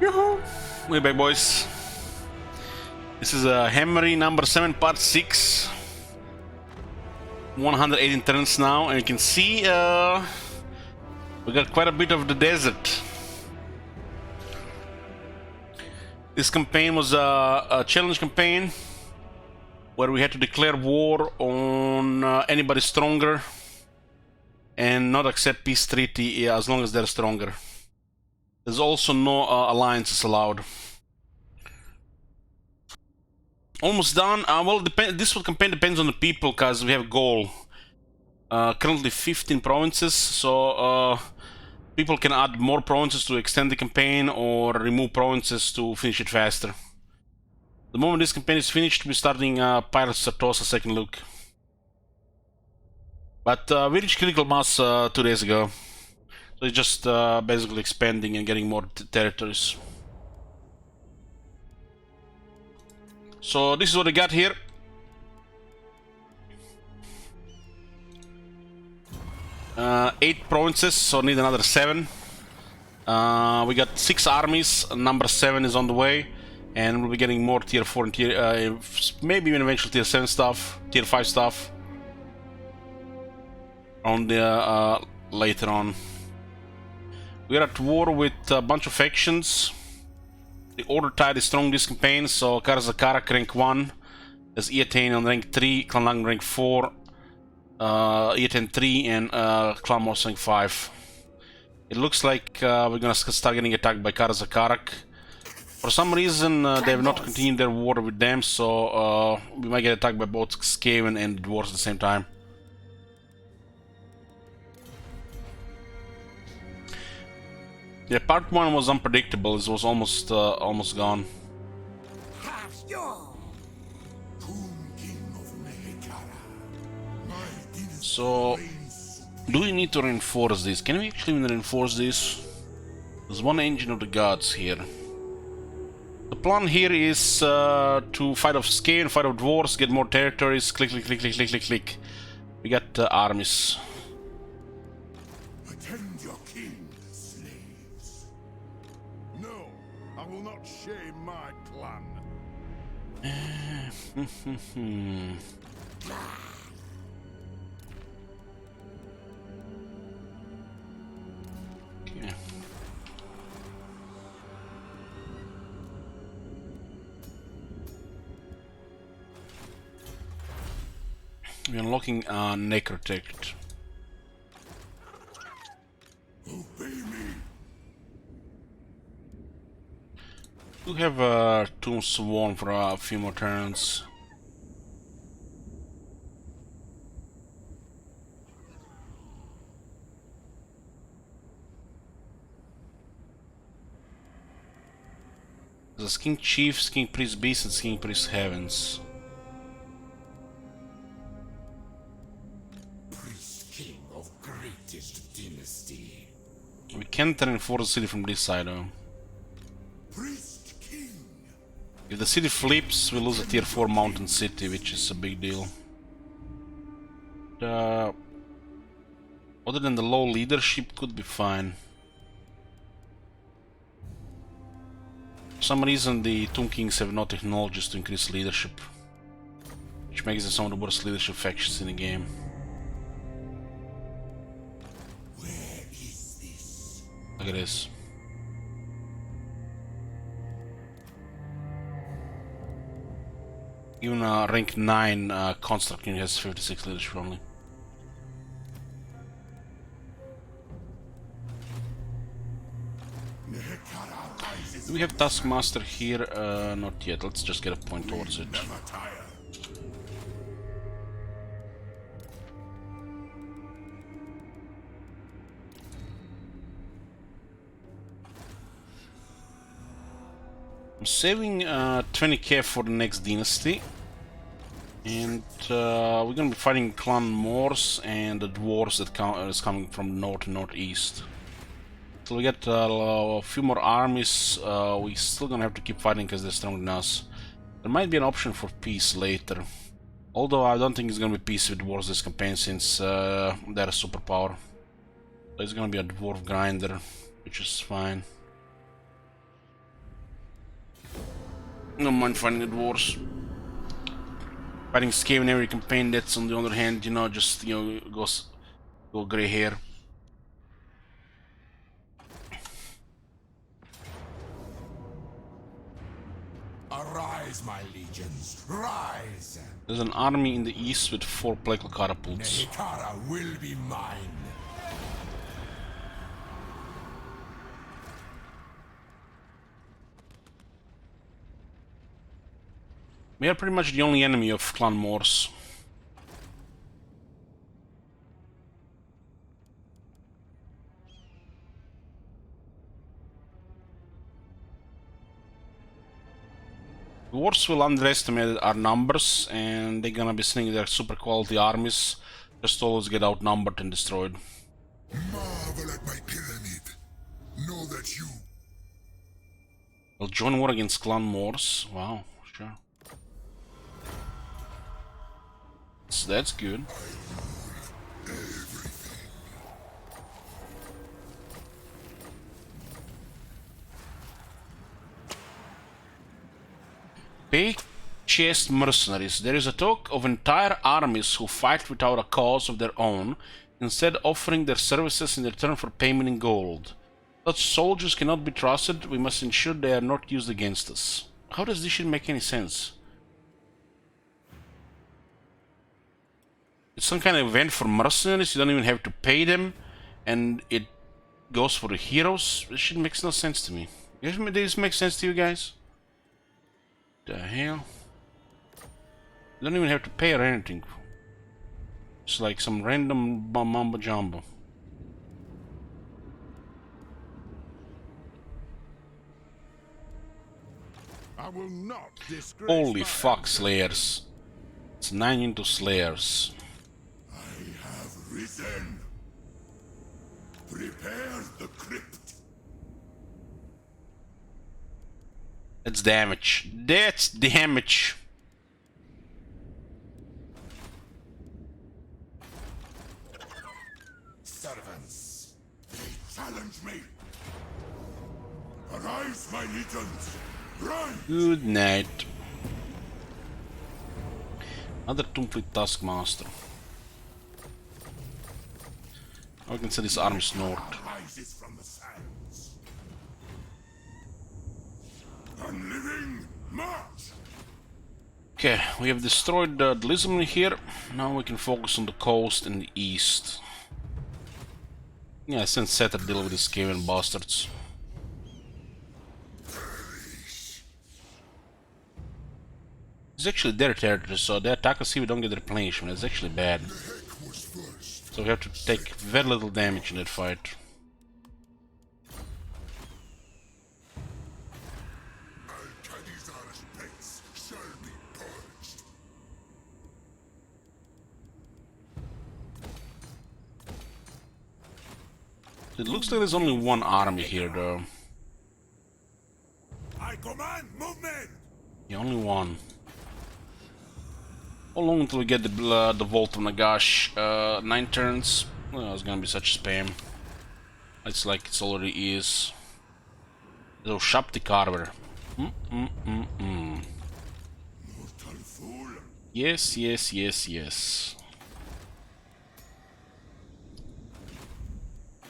We're back, boys. This is Khemri number 7, part 6. 118 turns now, and you can see we got quite a bit of the desert. This campaign was a challenge campaign where we had to declare war on anybody stronger and not accept peace treaty as long as they're stronger. There's also no alliances allowed. Almost done. Well, this campaign depends on the people, because we have a goal. Currently 15 provinces, so people can add more provinces to extend the campaign or remove provinces to finish it faster. The moment this campaign is finished, we're starting Pirates of Sartosa second look. But we reached critical mass 2 days ago. So it's just basically expanding and getting more territories. So this is what we got here. Eight provinces, so need another 7. We got 6 armies, number 7 is on the way. And we'll be getting more tier 4 and tier, maybe even eventual tier 7 stuff, tier 5 stuff. On the, later on. We're at war with a bunch of factions. The Order Tide is strong this campaign, so Karzakarak rank 1. There's Eatane on rank 3, Clanlang rank 4, Eatane 3, and Clanmos rank 5. It looks like we're gonna start getting attacked by Karzakarak. For some reason, they have not continued their war with them, so we might get attacked by both Skaven and Dwarves at the same time. Yeah, part 1 was unpredictable. It was almost gone. So, do we need to reinforce this? Can we actually reinforce this? There's one engine of the gods here. The plan here is to fight off Skaven, fight off Dwarves, get more territories. Click, click, click, click, click, click, click. We got armies. Attend your king, slaves. No, I will not shame my clan. Okay. We're unlocking Necrotect. Obey me. We have Tomb Swarm for a few more turns. There's King Chiefs, King Priest Beasts, and King Priest Heavens. We can't reinforce the city from this side though. Priest King. If the city flips, we lose a tier 4 mountain city, which is a big deal. Other than the low leadership, could be fine. For some reason the Tomb Kings have no technologies to increase leadership, which makes them some of the worst leadership factions in the game. Look at this. Even a rank 9 construct unit has 56 leadership only. Do we have Taskmaster here? Not yet. Let's just get a point towards it. I'm saving 20k for the next dynasty, and we're gonna be fighting Clan Morse and the Dwarves that is coming from north and northeast. So we get a few more armies. We still gonna have to keep fighting because they're stronger than us. There might be an option for peace later, although I don't think it's gonna be peace with Dwarves this campaign since they're a superpower. So it's gonna be a Dwarf grinder, which is fine. I don't mind fighting the dwarves. Fighting Scave in every campaign, that's on the other hand, you know, just, you know, go grey hair. Arise, my legions, rise! There's an army in the east with 4 plague catapults. Nehikara will be mine. We are pretty much the only enemy of Clan Morse. Dwarves will underestimate our numbers, and they're gonna be sending their super quality armies just to always get outnumbered and destroyed. Marvel at my pyramid. Know that you... Will join war against Clan Morse. Wow, sure. So that's good. Big chest mercenaries. There is a talk of entire armies who fight without a cause of their own, instead offering their services in return for payment in gold. Such soldiers cannot be trusted. We must ensure they are not used against us. How does this shit make any sense? It's some kind of event for mercenaries. You don't even have to pay them, and it goes for the heroes. This shit makes no sense to me. Does this make sense to you guys? The hell? You don't even have to pay or anything. It's like some random mumbo jumbo. I will not disgrace Holy my fuck, ancestors. Slayers. It's 9 into Slayers. I have risen. Prepare the crypt. That's damage. That's damage. Servants, they challenge me. Arise, my legions. Rise. Good night. Another Tombfleet Taskmaster. Now we can send these armies north. Rises from the sands. Unliving march. Okay, we have destroyed the Lisbon here. Now we can focus on the coast and the east. Yeah, since set to deal with these Skaven bastards. It's actually their territory, so they attack us if we don't get replenishment. It's actually bad. The heck was first. So we have to take very little damage in that fight. Al-Khadizar's pets shall be purged. It looks like there's only one army here, though. I command movement. Yeah, only one. How long until we get the Vault of Nagash? 9 turns? Well, it's gonna be such spam. It's like it already is. So, Shapti Carver. Mortal fool. Yes, yes, yes, yes.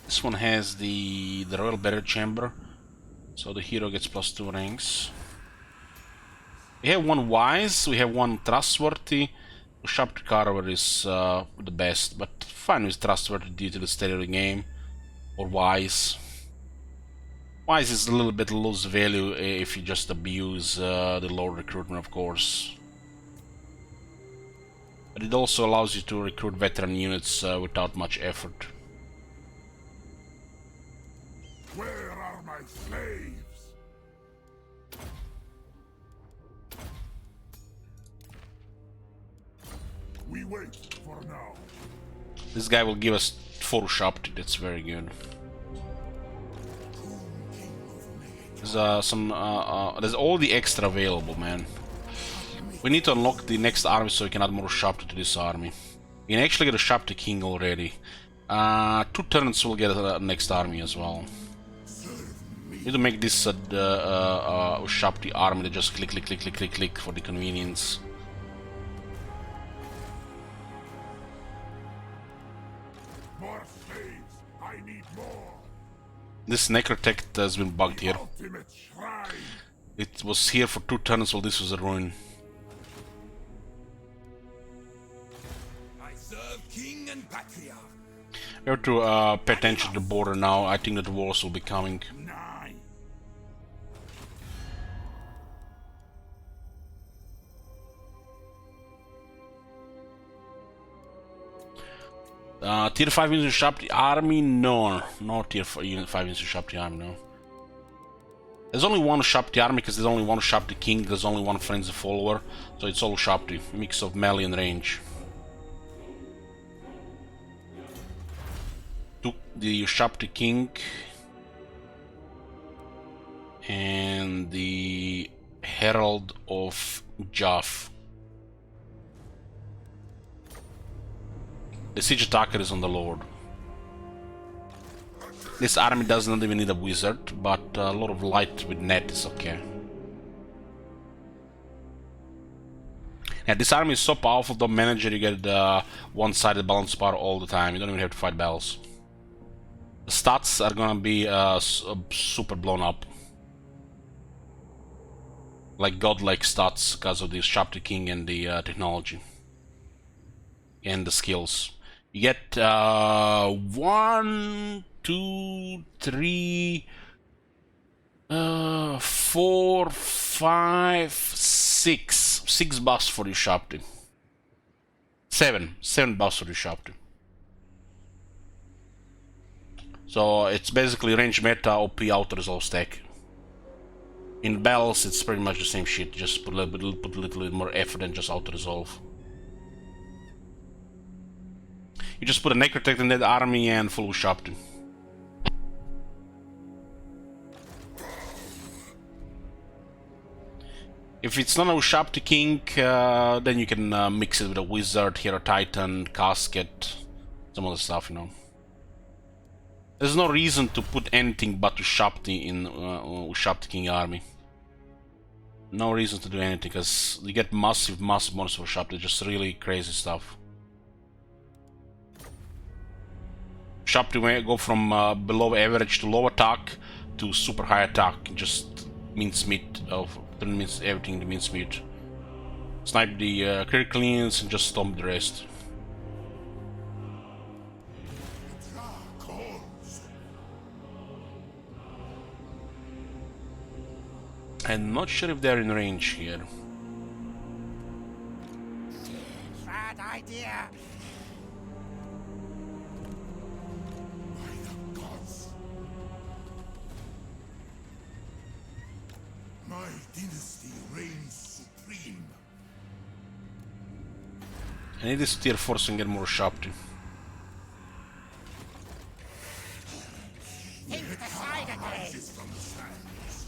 This one has the Royal Burial Chamber, so the hero gets +2 ranks. We have one wise, we have one trustworthy. Shapti Carver is the best, but fine with trustworthy due to the state of the game. Or wise. Wise is a little bit lose value if you just abuse the low recruitment, of course. But it also allows you to recruit veteran units without much effort. Where are my slaves? We wait for now. This guy will give us 4 Shapti, that's very good. There's there's all the extra available, man. We need to unlock the next army so we can add more Shapti to this army. We can actually get a Shapti King already. 2 turns we'll get a next army as well. Serve me. Need to make this Ushapti army that just click, click, click, click, click, click for the convenience. More slaves. I need more. This necrotect has been bugged here. Ultimate shrine. It was here for 2 turns while this was a ruin. I serve king and patriarch. We have to pay attention to the border now. I think that the wars will be coming. 9. Tier 5 units to shop the army? No. No tier 5 units to shop the army, no. There's only one shop the army because there's only one shop the king, there's only one frenzy follower, so it's all shop the mix of melee and range. Took the shop the king and the Herald of Jaff. The siege attacker is on the lord. This army does not even need a wizard, but a lot of light with net is okay. Yeah, this army is so powerful, don't manage it, you get one-sided balance power all the time. You don't even have to fight battles. The stats are gonna be super blown up. Like godlike stats because of the Shapti King and the technology. And the skills. You get 1, 2, 3, 4, 5, 6. 6 buffs for your Shapti. 7 buffs for your Shapti. So it's basically range meta OP auto resolve stack. In battles it's pretty much the same shit, just put a little bit more effort than just auto resolve. You just put a necrotect in that army and full Shapti. If it's not a Ushapti King, then you can mix it with a Wizard, Hero Titan, Casket, some other stuff, you know. There's no reason to put anything but Ushapti in Ushapti King army. No reason to do anything, because you get massive bonus for Ushapti, just really crazy stuff. Ushapti may go from below average to low attack to super high attack, just mincemeat of means everything the mincemeat. Snipe the crit cleans and just stomp the rest. I'm not sure if they're in range here. Bad idea. By the gods. My dynasty reigns supreme. I need this tier 4 and get more Shapti. Take the side again. Rises from the sands.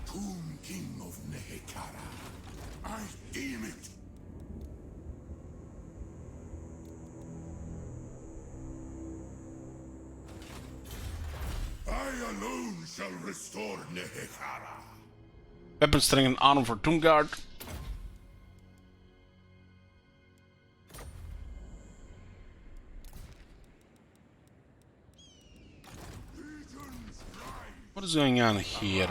Tomb King of Nehekara. I deem it. I alone shall restore Nehekara. Weapon strength and armor for Tomb Guard. What is going on here?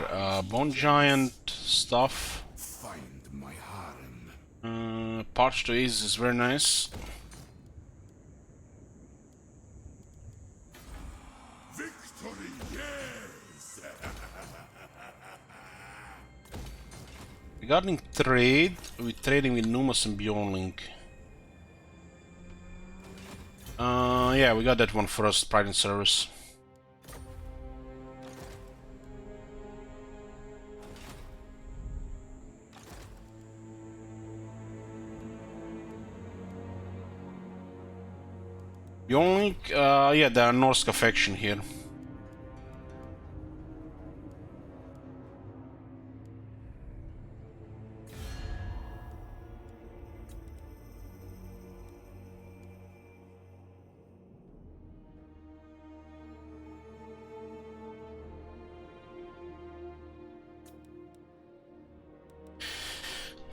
Bone Giant stuff. Find my harem. Parch to Ace is very nice. Victory, yes! Regarding trade, we're trading with Numas and Bjornlink. Yeah, we got that one first, Pride and Service. Bjornlink, yeah, there are Norska faction here.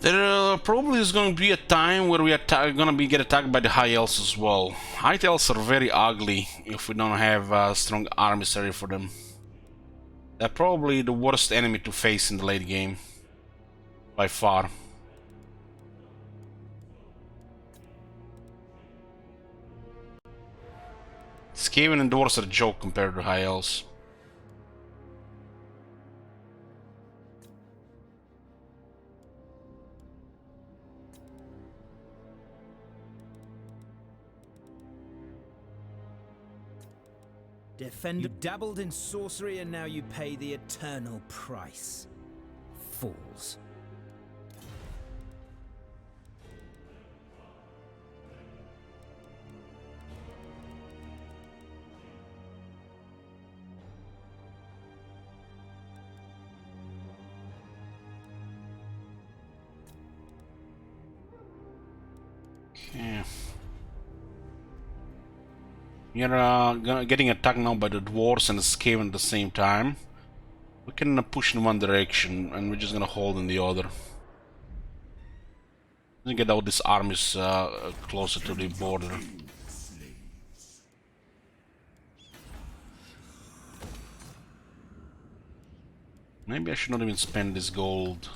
There probably is going to be a time where we are going to get attacked by the high elves as well. High elves are very ugly if we don't have strong armies ready for them. They're probably the worst enemy to face in the late game, by far. Skaven and dwarves are a joke compared to high elves. You dabbled in sorcery and now you pay the eternal price. Fools. Okay. We are getting attacked now by the dwarves and the Skaven at the same time. We can push in one direction, and we're just gonna hold in the other. Let's get all these armies closer to the border. Maybe I should not even spend this gold.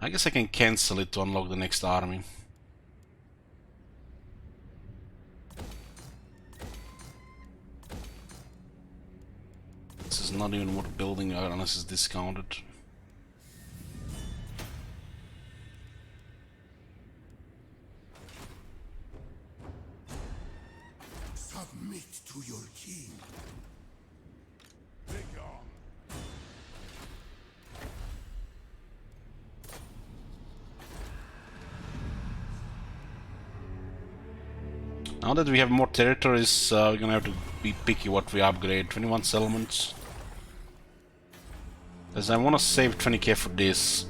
I guess I can cancel it to unlock the next army. This is not even worth building unless it's discounted. Submit to your king. Begone. Now that we have more territories, we're gonna have to be picky what we upgrade. 21 settlements. As I wanna save 20k for this.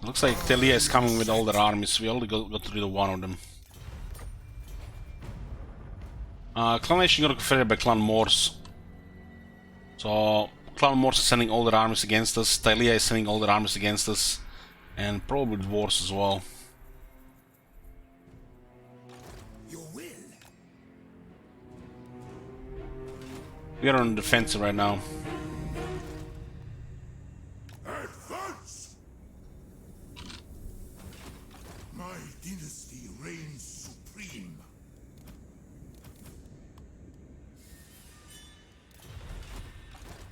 Looks like Telia is coming with all their armies. We only got rid of one of them. Clan Nation got confronted by Clan Morse. So Clan Morse is sending all their armies against us. Telia is sending all their armies against us. And probably dwarves as well. Your will. We are on the defensive right now. Advance! My dynasty reigns supreme.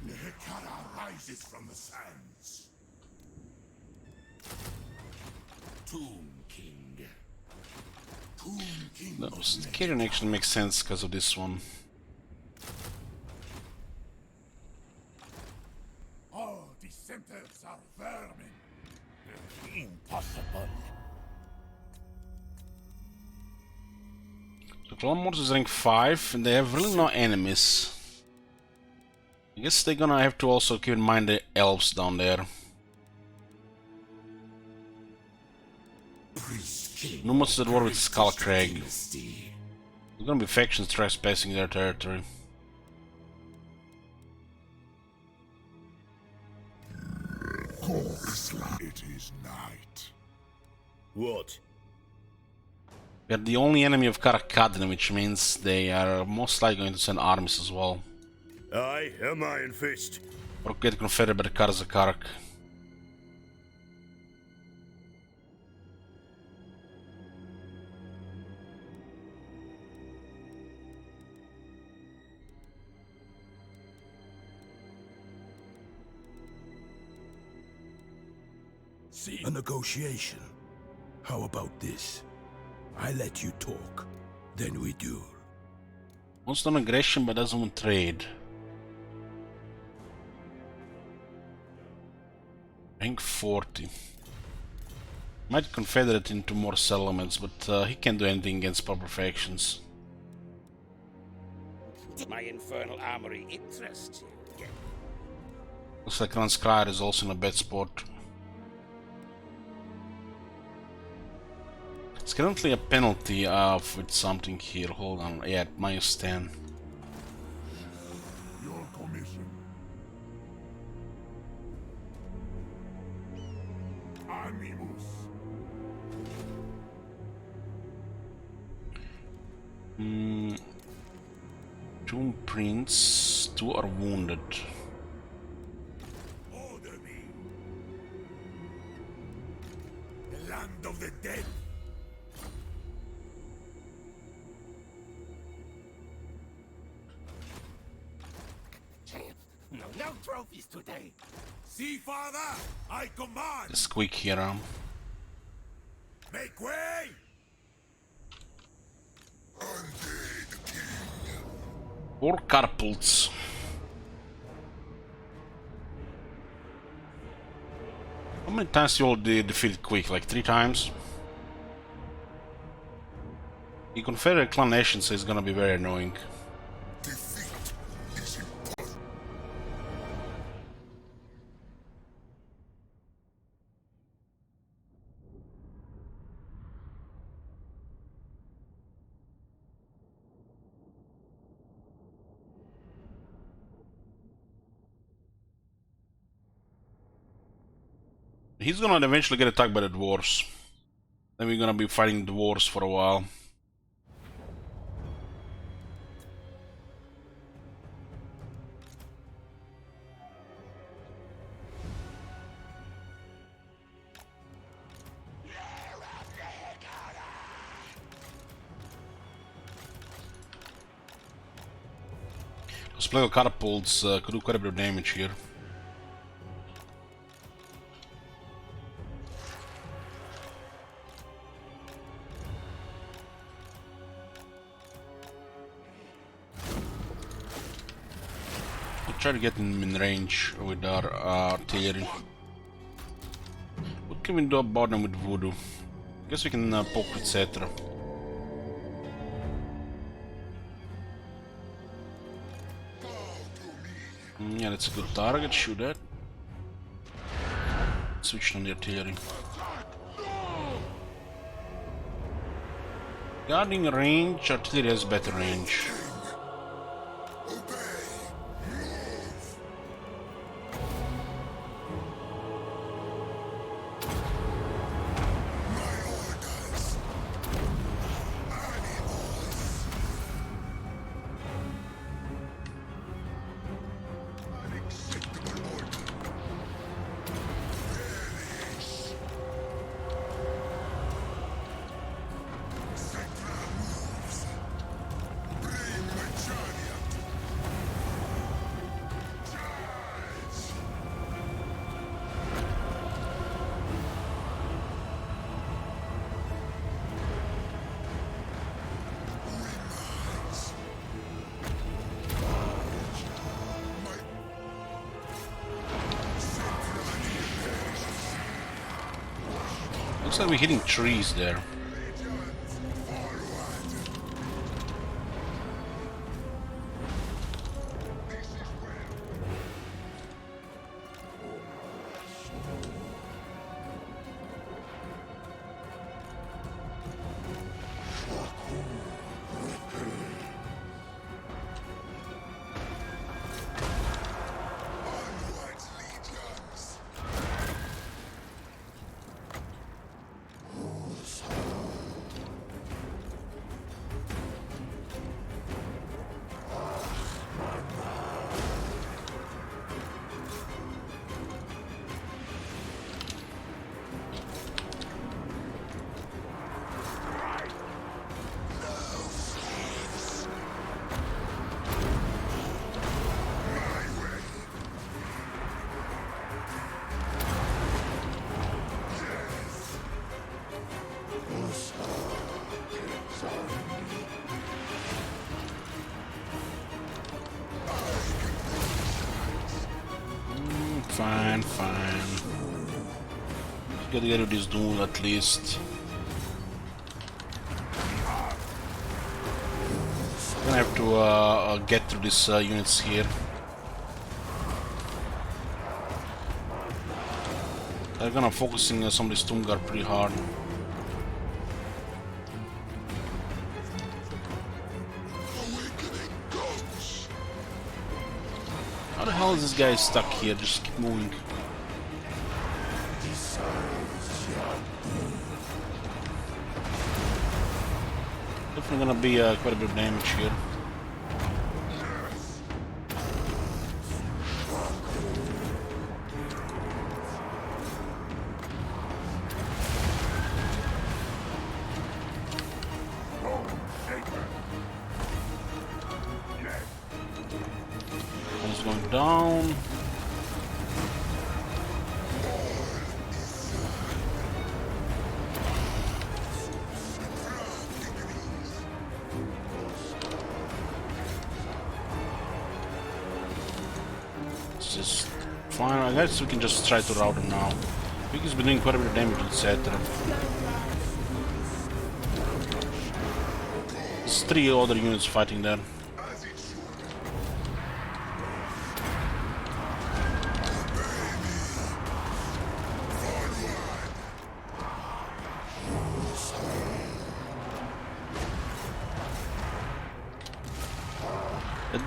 Nehekara rises from the sands. Tomb King. Tomb King. No, Carrion actually makes sense because of this one. All dissenters are vermin. Impossible. So Clan Morse is rank 5 and they have really no enemies. I guess they're gonna have to also keep in mind the elves down there. Numa's at war with Skullcrag. There's gonna be factions trespassing their territory. It is night. What? We are the only enemy of Karakadna, which means they are most likely going to send armies as well. I am Iron Fist. Or get confederate by the Karzakarak. See, a negotiation. How about this? I let you talk, then we duel. Wants on aggression but doesn't want trade. Rank 40. Might confederate into more settlements, but he can't do anything against proper factions. My infernal armory interests you. Looks like Ranskar is also in a bad spot. It's currently a penalty with something here. Hold on. Yeah, -10. Your commission. Animus. Two prints, 2 are wounded. Order me. The land of the dead. No trophies today. See, father, I command. Let's quick here. Make way. Undead king. 4 carpults. How many times you all defeated Quick? Like 3 times? The Confederate clan nation says it's gonna be very annoying. Defeat is impossible. He's gonna eventually get attacked by the dwarves. Then we're gonna be fighting dwarves for a while. Those plague catapults could do quite a bit of damage here. Try to get him in range with our artillery. What can we do about them with voodoo? Guess we can poke with Cetra. Yeah, that's a good target. Shoot that. Switch on the artillery. Guarding range, artillery has better range. Looks like we're hitting trees there. fine, fine. Gotta get rid of this dude at least. Gonna have to get through these units here. They're gonna focusing on some of this Stungar pretty hard. How the hell is this guy stuck here? Just keep moving. Definitely gonna be quite a bit of damage here. One's going down. It's just fine. I guess we can just try to route him now. He's been doing quite a bit of damage, etc. There's 3 other units fighting there.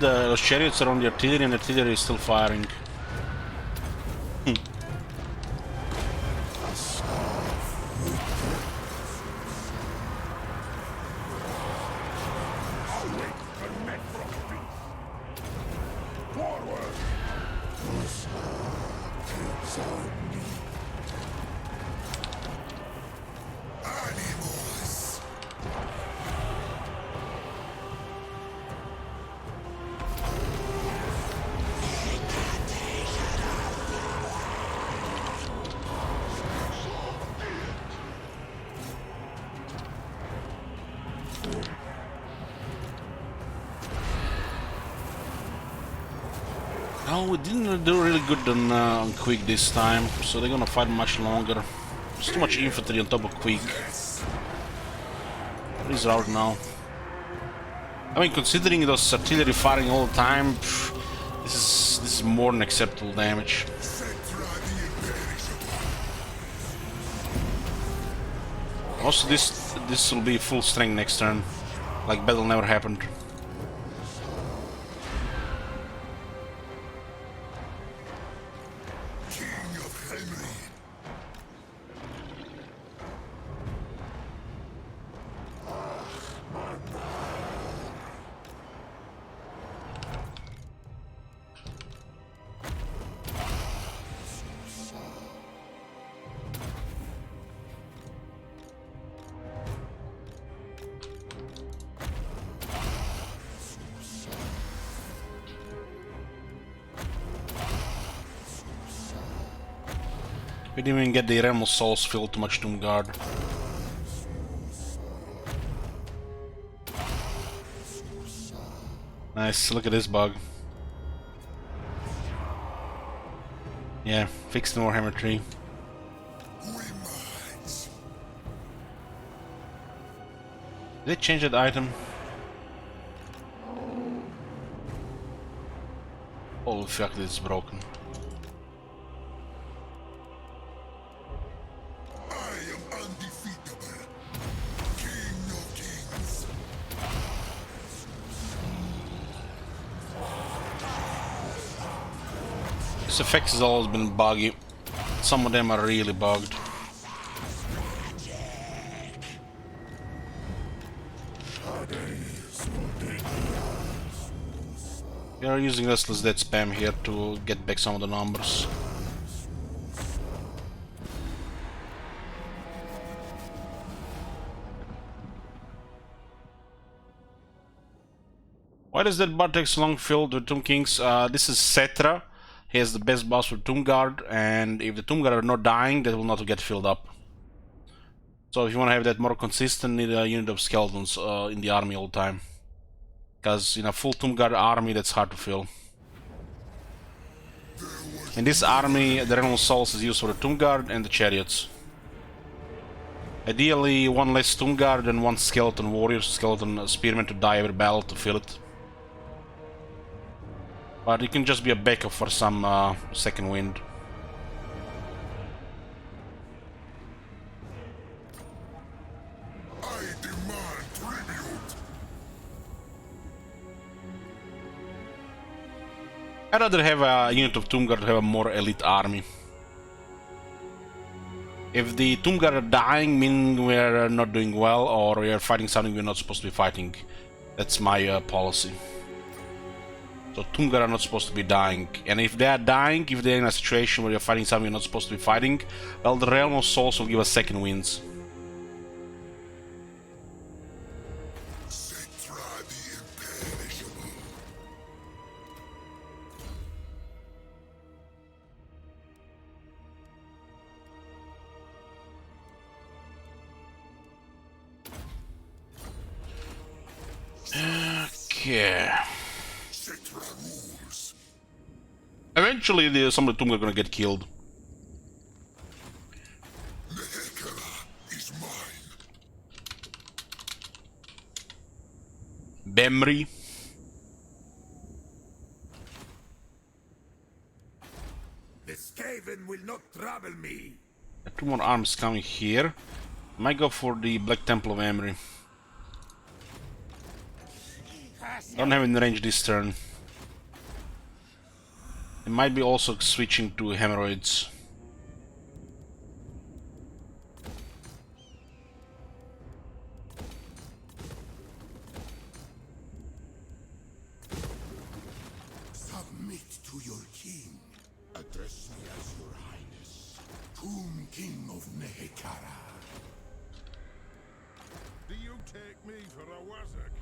The chariots are on the artillery, and the artillery is still firing. No, we didn't do really good on Quick this time, so they're gonna fight much longer. There's too much infantry on top of Quick. What is out now? I mean, considering those artillery firing all the time, this is more than acceptable damage. Also, this will be full strength next turn, like battle never happened. King of Khemri. We didn't even get the Realm of Souls filled, too much Doom Guard. Nice, look at this bug. Yeah, fix the Warhammer tree. Did they change that item? Holy fuck, this is broken. This effect has always been buggy. Some of them are really bugged. We are using Restless Dead spam here to get back some of the numbers. Why does that bar take so long filled with Tomb Kings? This is Cetra. He has the best boss for Tomb Guard, and if the Tomb Guard are not dying, that will not get filled up. So if you want to have that more consistent, need a unit of skeletons in the army all the time. Because in a full Tomb Guard army, that's hard to fill. There was In this army, the Realm of Souls is used for the Tomb Guard and the Chariots. Ideally, one less Tomb Guard and one Skeleton Warrior, Skeleton Spearman to die every battle to fill it. But it can just be a backup for some second wind. I demand tribute. I'd rather have a unit of Tomb Guard have a more elite army. If the Tomb Guard are dying, meaning we're not doing well, or we're fighting something we're not supposed to be fighting. That's my policy. So Tomb Guard are not supposed to be dying. And if they are dying, if they're in a situation where you're fighting something you're not supposed to be fighting, well, the Realm of Souls will give us second wins. Okay. Eventually, some of the Tomb are gonna get killed. Is mine. Khemri. The Skaven will not trouble me. Two more arms coming here. Might go for the Black Temple of Khemri. Don't have in range this turn. It might be also switching to Hemorrhoids. Submit to your king. Address me as your highness. Tomb King of Nehekara. Do you take me for a wazak?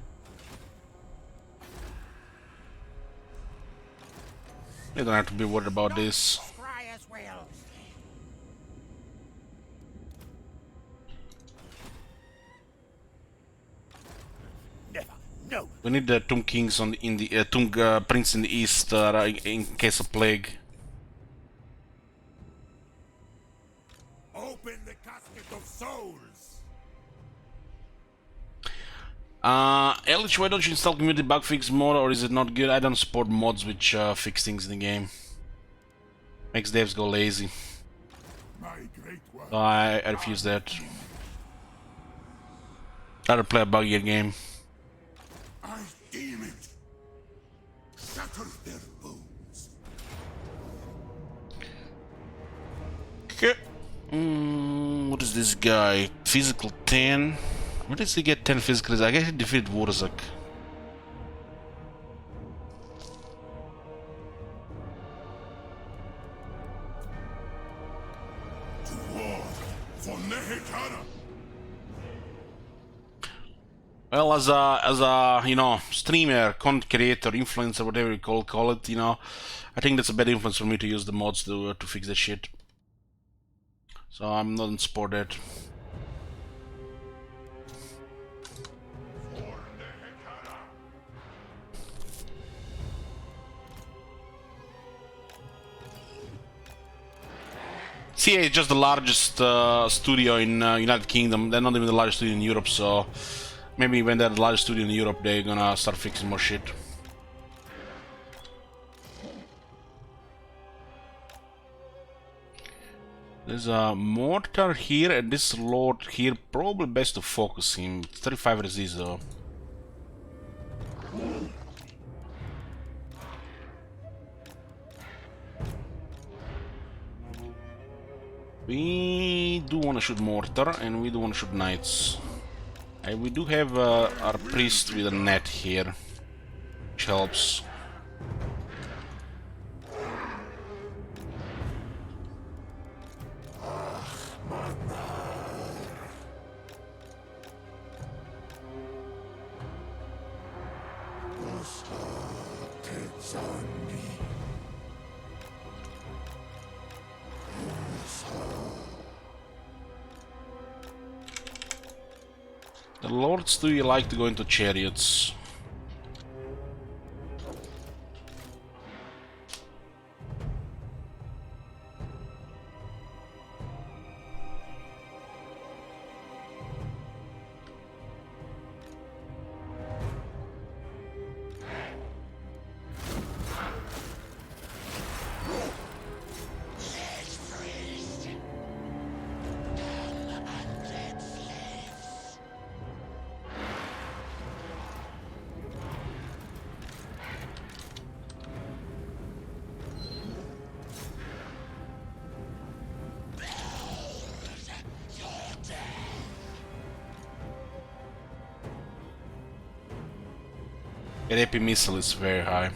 You don't have to be worried about this. Scryer's will. Never. No. We need the Tomb Kings on in the Tomb Prince in the east in case of plague. Open the casket of souls. Elich, why don't you install community bug fix mod, or is it not good? I don't support mods which fix things in the game. Makes devs go lazy. My great one. So I refuse that. I'd rather play a buggier game. I deem it. Shatter their bones. Okay. What is this guy? Physical 10. Where does he get 10 physical? I guess he defeated Wurzak. To war for Nehekara. Well, as a you know, streamer, content creator, influencer, whatever you call it, you know, I think that's a bad influence for me to use the mods to fix that shit. So I'm not in support that. CA is just the largest studio in United Kingdom. They're not even the largest studio in Europe, so maybe when they're the largest studio in Europe, they're gonna start fixing more shit. There's a mortar here, and this lord here, probably best to focus him. 35 resist though. We do want to shoot mortar, and we do want to shoot knights. We do have our priest with a net here, which helps. The lords do you like to go into chariots? That AP missile is very high.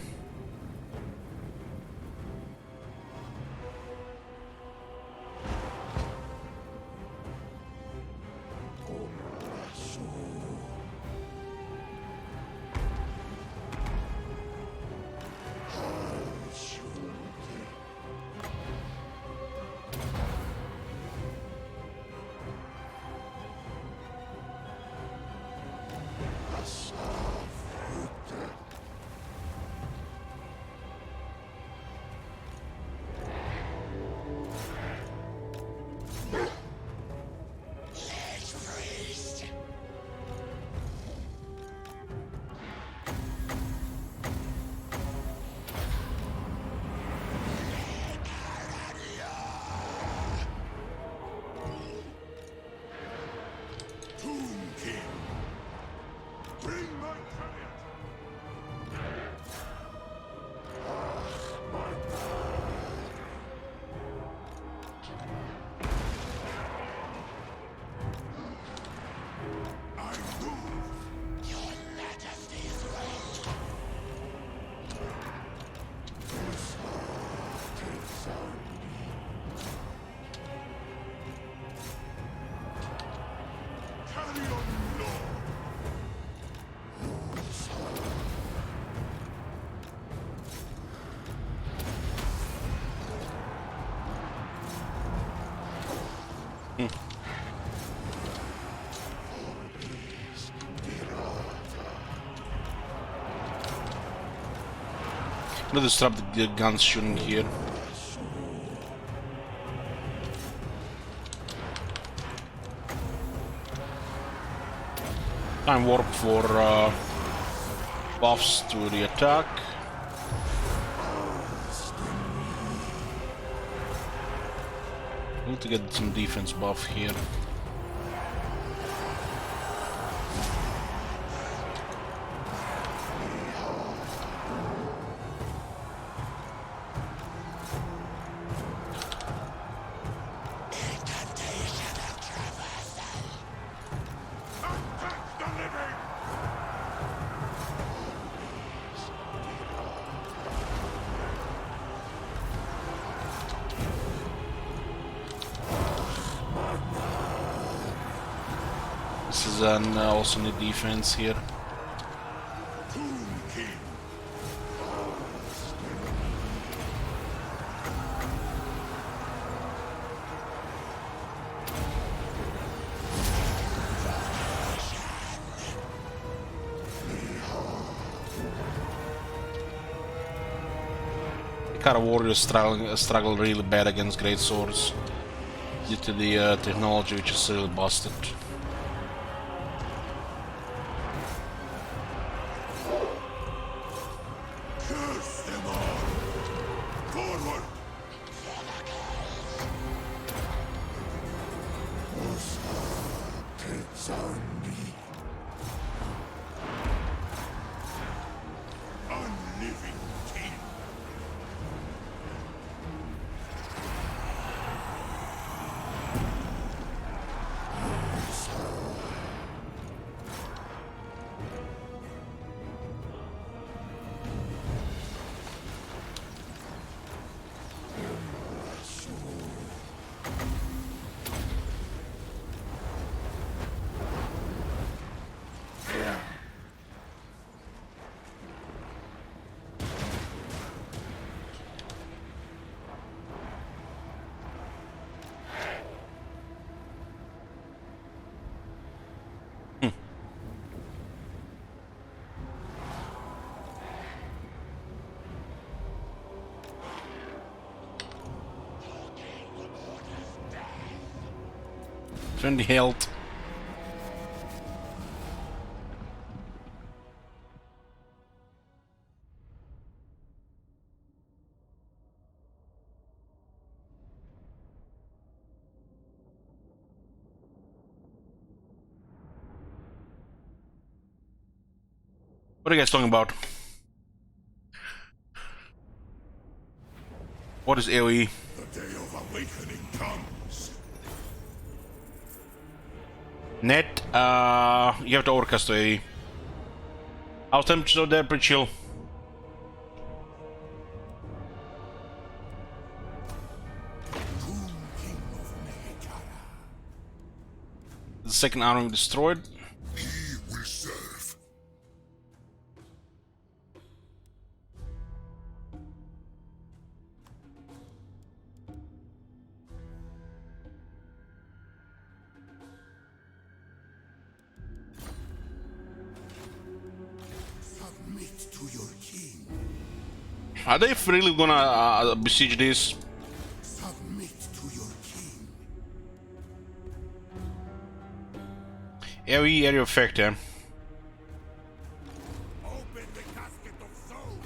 Let's disrupt the guns shooting here. Time warp for buffs to the attack. Need to get some defense buff here. This is also need defense here. Kara warriors struggle really bad against great swords due to the technology, which is really busted. Defend the health. What are you guys talking about? What is AoE? The day of awakening comes. Net, you have to overcast to AoE. Our temperature there pretty chill. Whom king of Nehekara? The second army destroyed. He will serve. Submit to your king. Are they really gonna besiege this? Submit to your king. AoE area effect, yeah. Open the casket of souls.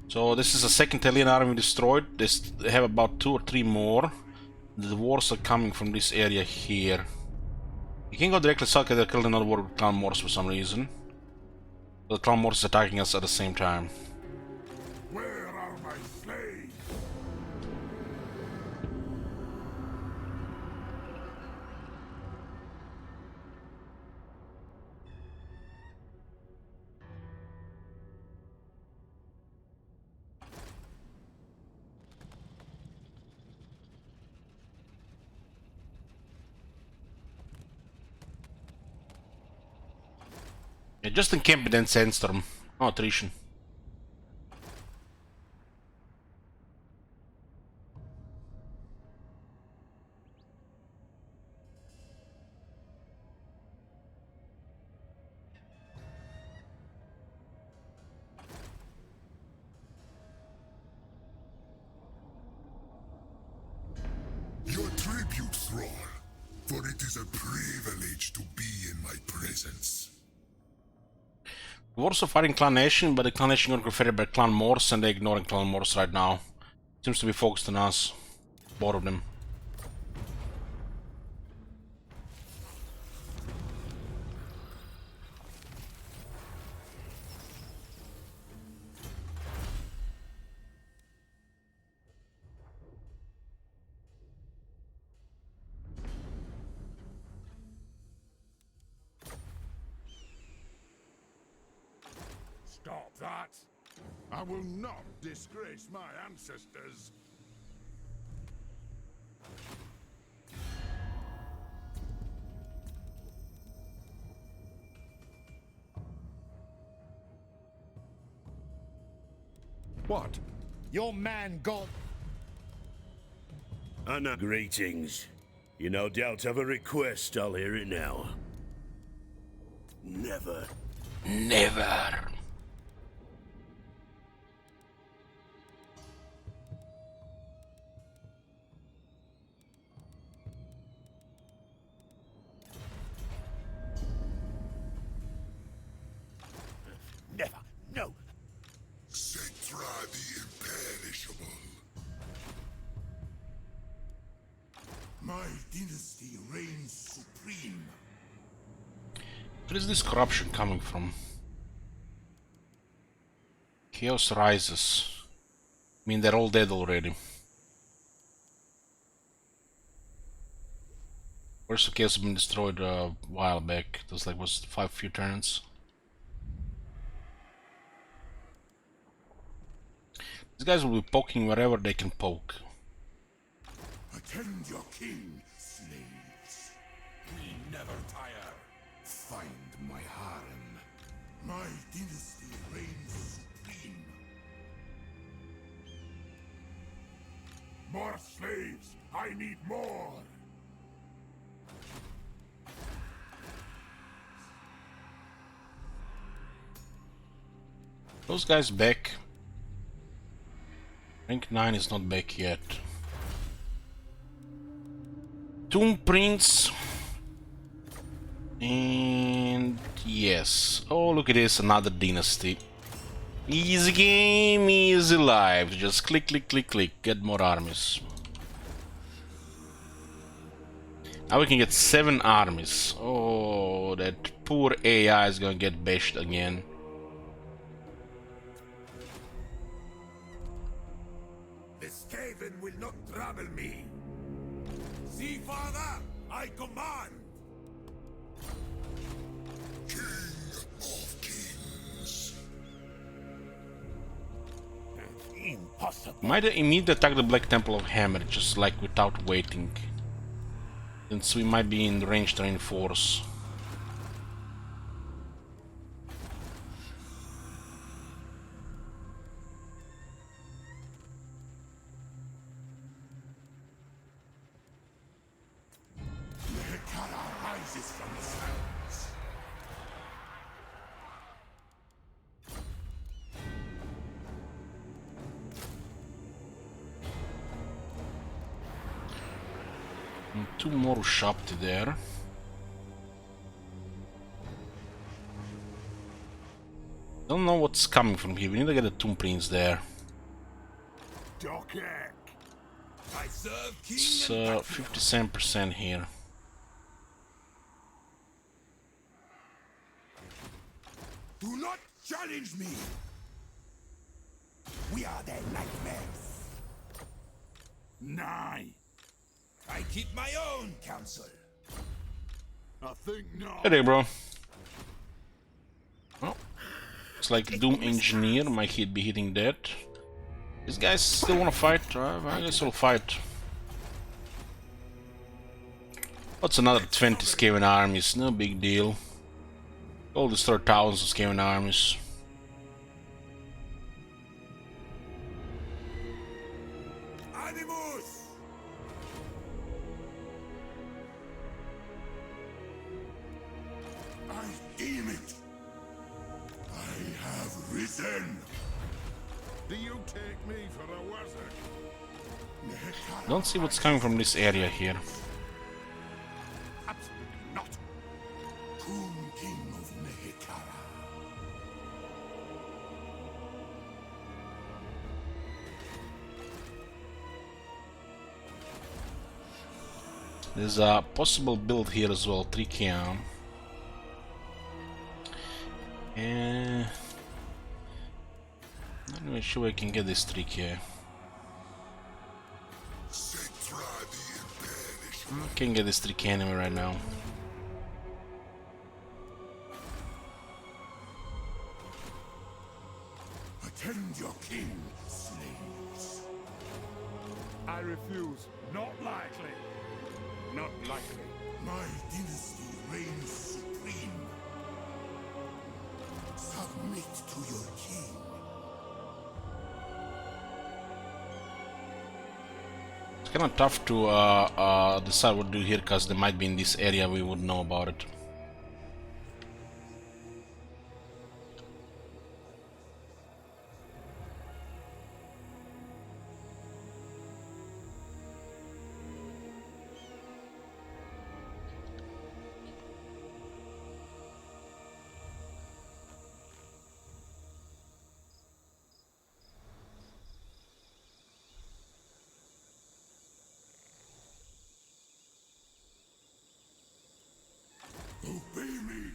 So this is a second alien army destroyed. They have about 2 or 3 more. The wars are coming from this area here. You can go directly south because they're killing another war with Clan Morse for some reason. The Clan Morse is attacking us at the same time. Where are my slaves? Yeah, just encamp and then sandstorm. Oh, attrition. Your tribute, thrall, for it is a privilege to be in my presence. We're also fighting Clan Nation, but the Clan Nation got confronted by Clan Morse and they're ignoring Clan Morse right now. Seems to be focused on us. Both of them. Stop that. I will not disgrace my ancestors. What? Your man got... Anna, greetings. You no doubt have a request, I'll hear it now. Never. Never. Never. No. Setra the imperishable. My dynasty reigns supreme. Where is this corruption coming from? Chaos rises. I mean, they're all dead already. First of Chaos has been destroyed a while back. It was like, was 5 few turns. These guys will be poking wherever they can poke. Attend your king, slaves. We never tire. Find my harem. My dynasty reigns supreme. More slaves. I need more. Those guys back. Rank 9 is not back yet. Tomb Prince. And yes. Oh, look at this, another dynasty. Easy game, easy life. Just click, click, click, click. Get more armies. Now we can get 7 armies. Oh, that poor AI is gonna get bashed again. The Skaven will not trouble me. See, father, I command. Impossible. Might immediately attack the Black Temple of Khemri, just like without waiting. Since we might be in range to reinforce. Nehekara rises from the sands. And 2 more Ushapti there. Don't know what's coming from here. We need to get the Tomb Prince there. Dokek. I serve king It's and 57% here. do not challenge me. We are their nightmares. Nay. I keep my own counsel. I think not. Hey there, bro. Well, it's like Doom Engineer might be hitting that. These guys still want to fight? I guess we'll fight. What's another 20 Skaven armies? No big deal. All destroy thousands of Skaven armies. Animus! I deem it. I have risen. Do you take me for a wizard? Nehekara Don't see what's coming from this area here. Absolutely not. Tomb King of Nehekara. There's a possible build here as well, 3K. And not even sure I can get this 3K. I can't get this 3K anyway right now. Attend your king, slaves. I refuse. Not likely. Not likely. My dynasty reigns supreme. Submit to your king. It's kind of tough to decide what to do here because they might be in this area we would know about it. Obey me.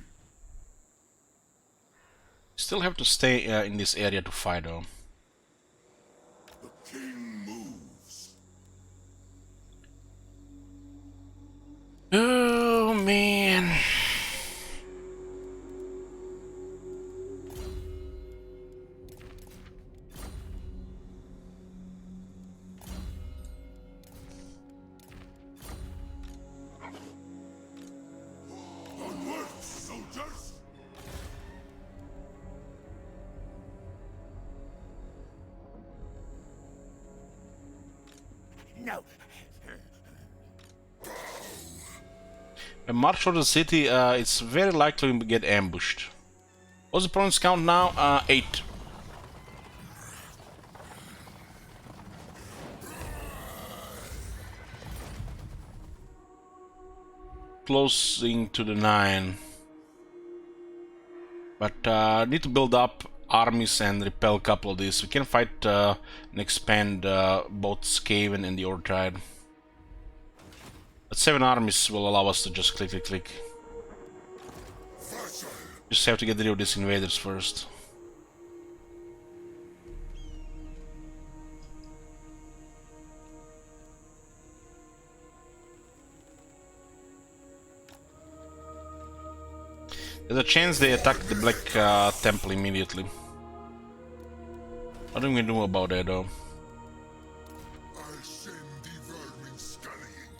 Still have to stay in this area to fight though. The king moves. Oh man. Onward, soldiers. No. A march for the city, it's very likely we get ambushed. What's the opponent's count now? 8. Closing to the 9. But need to build up armies and repel a couple of these. We can fight and expand both Skaven and the Ortide. But 7 armies will allow us to just click, click, click. Just have to get rid of these invaders first. There's a chance they attack the Black Temple immediately. What are we gonna do about that though? I'll send the vermin scurrying.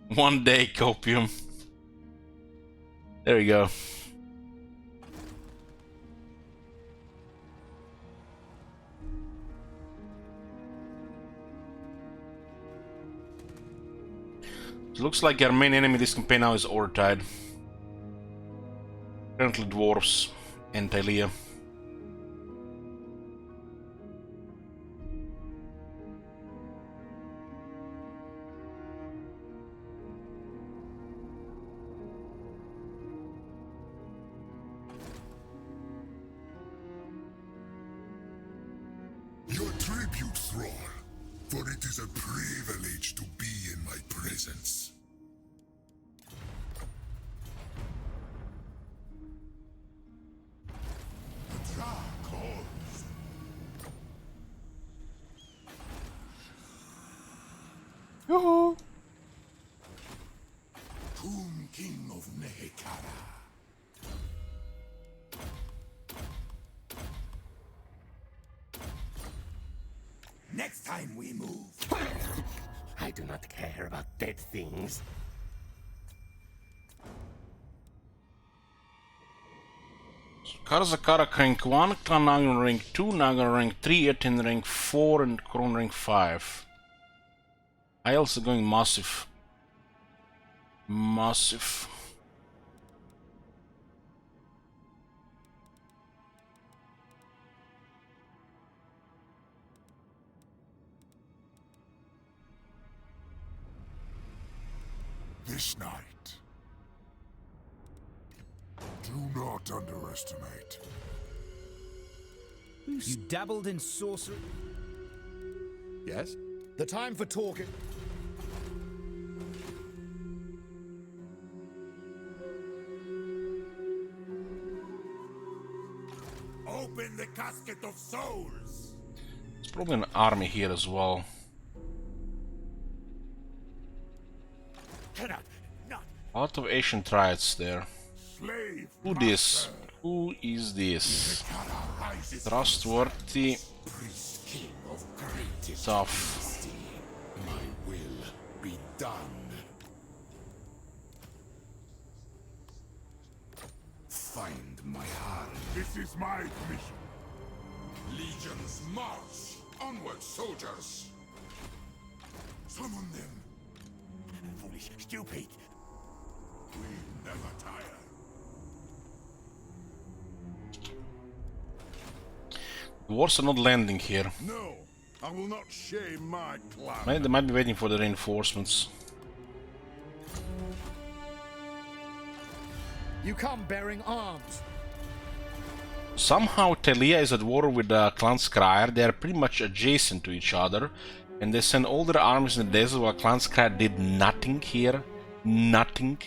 One day copium. There we go. It looks like our main enemy this campaign now is Ortide. Currently dwarves and Talia. Your tribute, Thrall, for it is a privilege to be in my presence. The Dra calls. Yoo-hoo! Tomb King of Nehekara. Next time we move. I do not care about dead things. Karzakara rank 1, Clan Nagan rank 2, Nagan rank 3, Etin rank 4, and Kron rank 5. I also going massive. Massive. This night. Do not underestimate. You dabbled in sorcery? Yes? The time for talking. Open the casket of souls. There's probably an army here as well. Cannot, not. A lot of Asian triads there. Slave. Who this? Who is this? Trustworthy, Priest King of greatest tough. majesty. My will be done. Find my heart. This is my mission. Legions march! Onward, soldiers! Summon them! Foolish, stupid. We never tire. The wars are not landing here. No, I will not shame my clan. They might be waiting for the reinforcements. You come bearing arms. Somehow Talia is at war with Clan Skryre. They are pretty much adjacent to each other. And they send all their armies in the desert while Clan Skryre did nothing here. Nothing.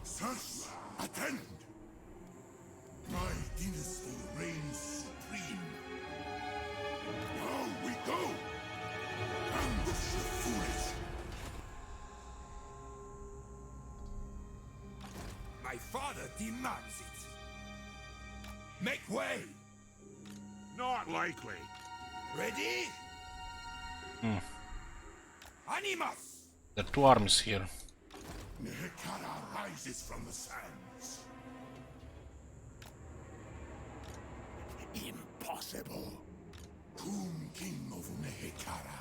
Sirs, attend! My dynasty reigns supreme. Now we go! Ambush the foolish! My father demands it. Make way. Not likely. Ready? Animus! There are two armies here. Nehekara rises from the sands. Impossible. Tomb King of Nehekara.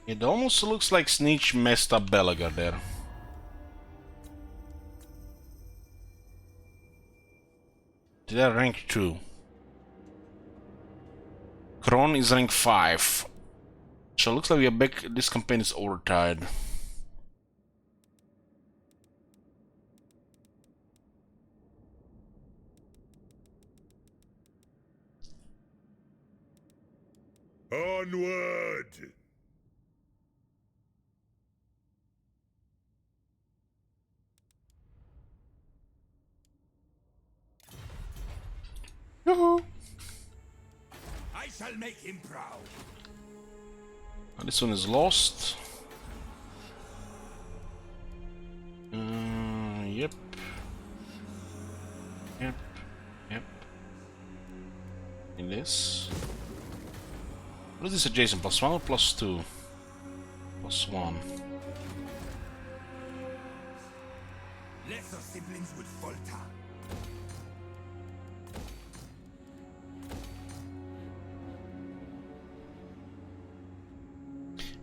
It almost looks like Sneech messed up Belagar there. They are rank 2. Kron is rank 5. So it looks like we are back. This campaign is overtied. Onward! Yoo-hoo. I shall make him proud. This one is lost. Yep. Yep. Yep. In this. What is this adjacent? +1 or +2? +1. Lesser siblings would falter.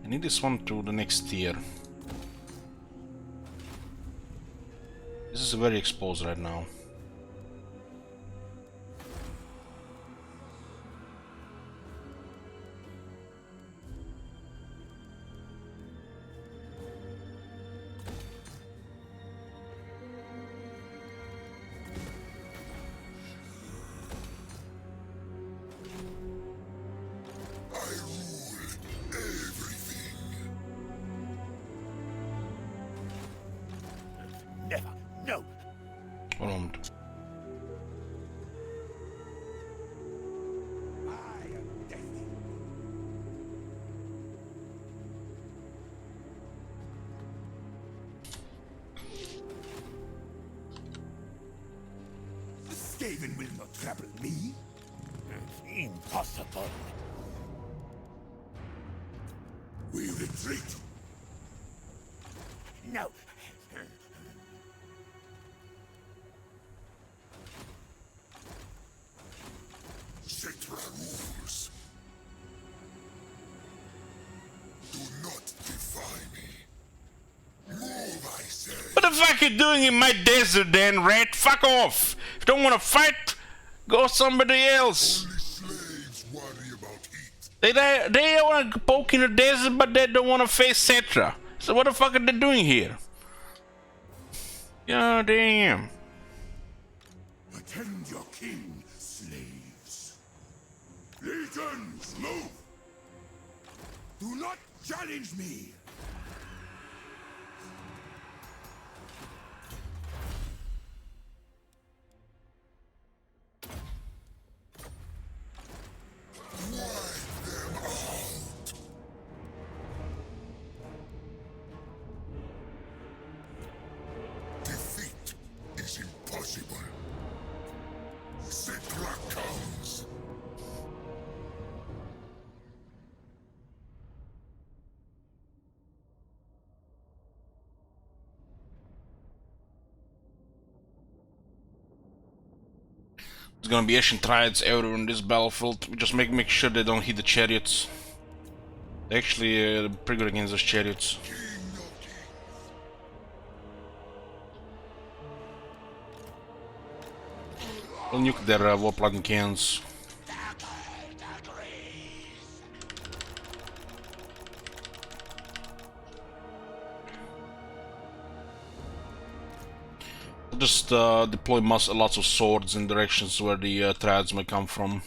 I need this one to the next tier. This is very exposed right now. Never. No. One moment. I am death. Skaven will not trouble me. Impossible. We retreat. No. Citra rules. Do not defy me. Move, I say. What the fuck you doing in my desert then, rat? Fuck off! If you don't wanna fight, go somebody else. Only slaves worry about heat. They wanna poke in the desert, but they don't wanna face Cetra. So what the fuck are they doing here? God damn. Attend your king, slaves. Legions, move! Do not challenge me! Defeat is impossible. Citra comes. There's gonna be Ashen Triads everywhere in this battlefield. We just make sure they don't hit the chariots. They're actually pretty good against those chariots. We'll nuke their warplating cannons. We'll just deploy lots of swords in directions where the triads may come from.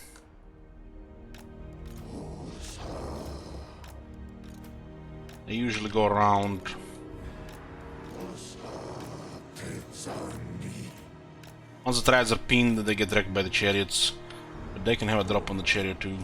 They usually go around. Once the triads are pinned, they get wrecked by the chariots. But they can have a drop on the chariot too.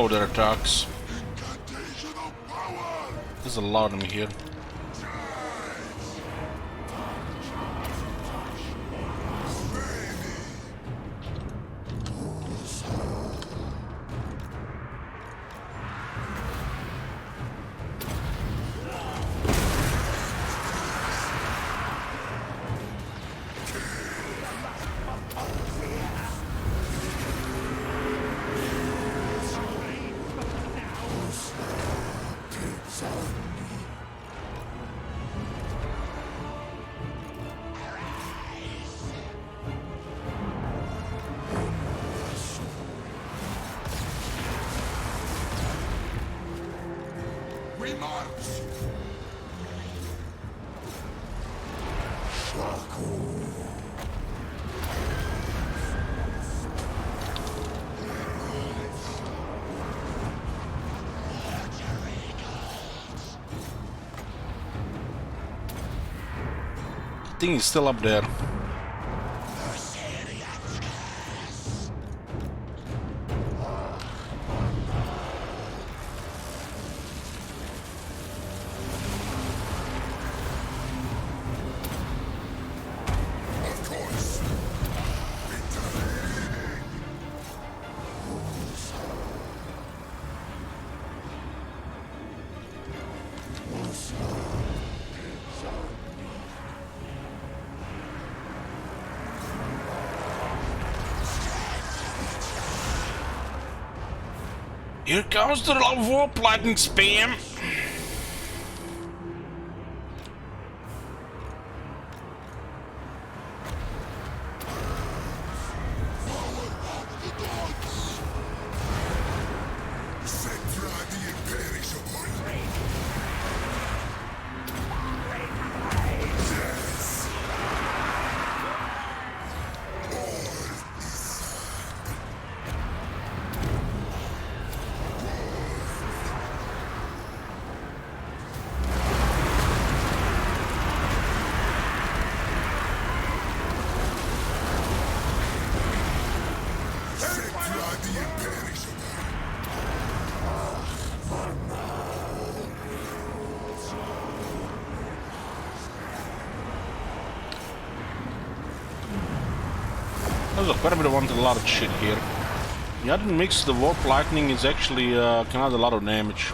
Oh, there are attacks. Incantational power! There's a lot of them here. We march! The thing is still up there. Of course! Here comes the warp lightning spam. Centra di imperishable! Yes! Centra di imperishable! There's quite a bit of wanted a lot of shit here. The other mix, the warp lightning is actually can add a lot of damage.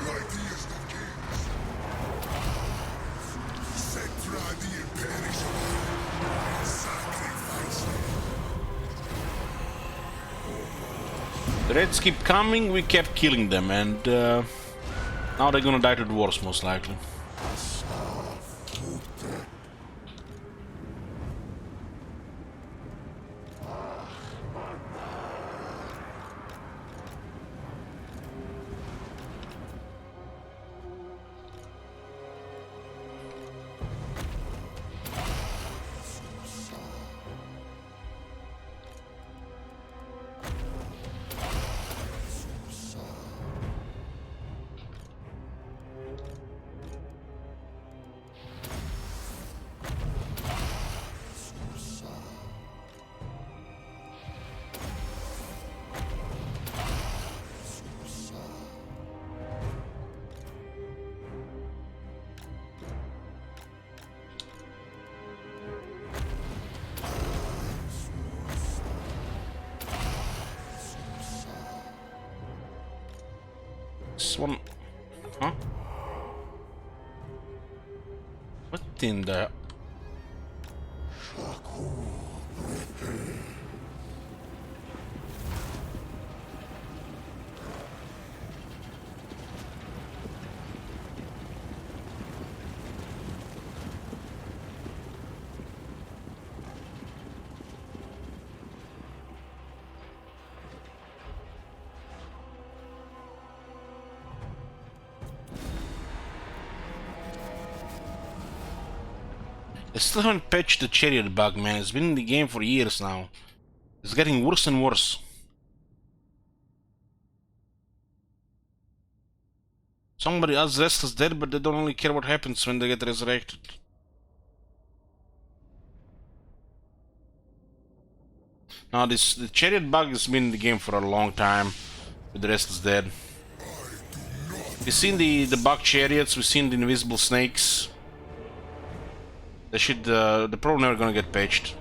Mightiest of kings! Centra di imperishable! Sacrifice! The Reds keep coming, we kept killing them, and now they're gonna die to dwarves most likely. This one... Huh? What in the... I still haven't patched the chariot bug, man. It's been in the game for years now. It's getting worse and worse. Somebody else restless dead, but they don't really care what happens when they get resurrected. Now the chariot bug has been in the game for a long time with the restless dead. We've seen the bug chariots, we've seen the invisible snakes. They should they're probably never gonna get patched.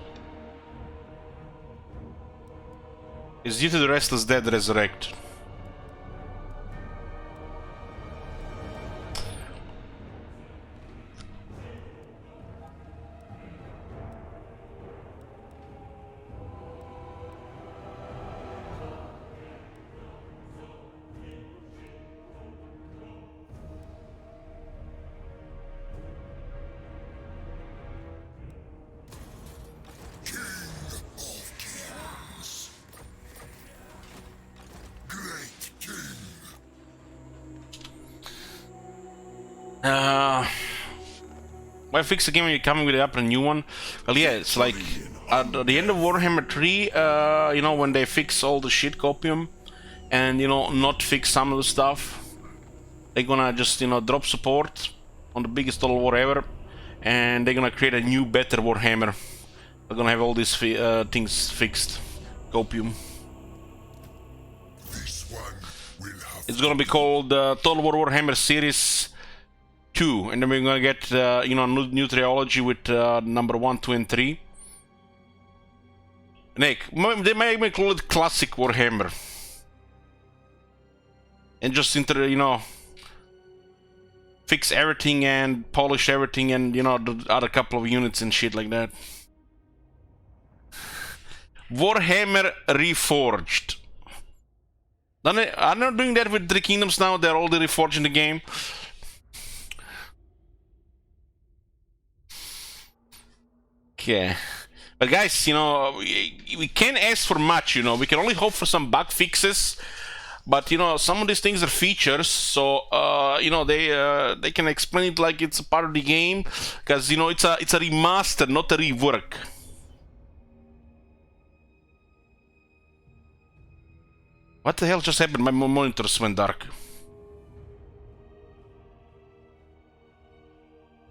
It's due to the restless dead resurrect. Why fix the game when you're coming with up a new one? Well, yeah, it's like at the end of Warhammer 3, you know, when they fix all the shit copium and, you know, not fix some of the stuff, they're gonna just, you know, drop support on the biggest total war ever, and they're gonna create a new, better Warhammer. They're gonna have all these things fixed. Copium. This one will have It's gonna be called Total War Warhammer Series 2, and then we're gonna get you know, new trilogy with number 1, 2, and 3. Nick, they may call it Classic Warhammer, and just you know, fix everything and polish everything, and you know, add a couple of units and shit like that. Warhammer Reforged. I'm not doing that with 3 Kingdoms now. They're already reforged in the game. Okay, but guys, you know, we can't ask for much, you know, we can only hope for some bug fixes, but you know, some of these things are features, so you know, they can explain it like it's a part of the game, because you know, it's a remaster, not a rework. What the hell just happened? My monitors went dark.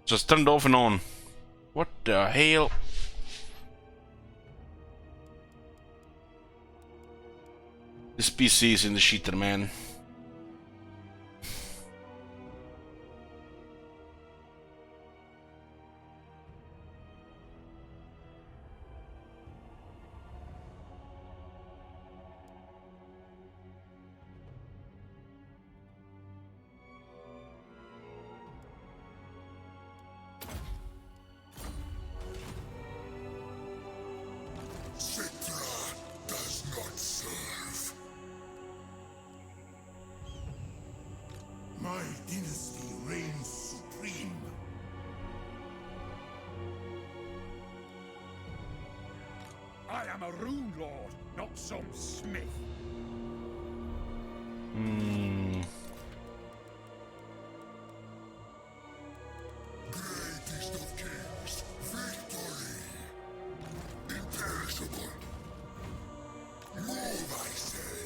Just turned off and on. What the hell? This PC is in the shitter, man. Citra does not serve. My dynasty reigns supreme. I am a rune lord, not some smith. Greatest of kings, victory. Imperishable. Move, I say.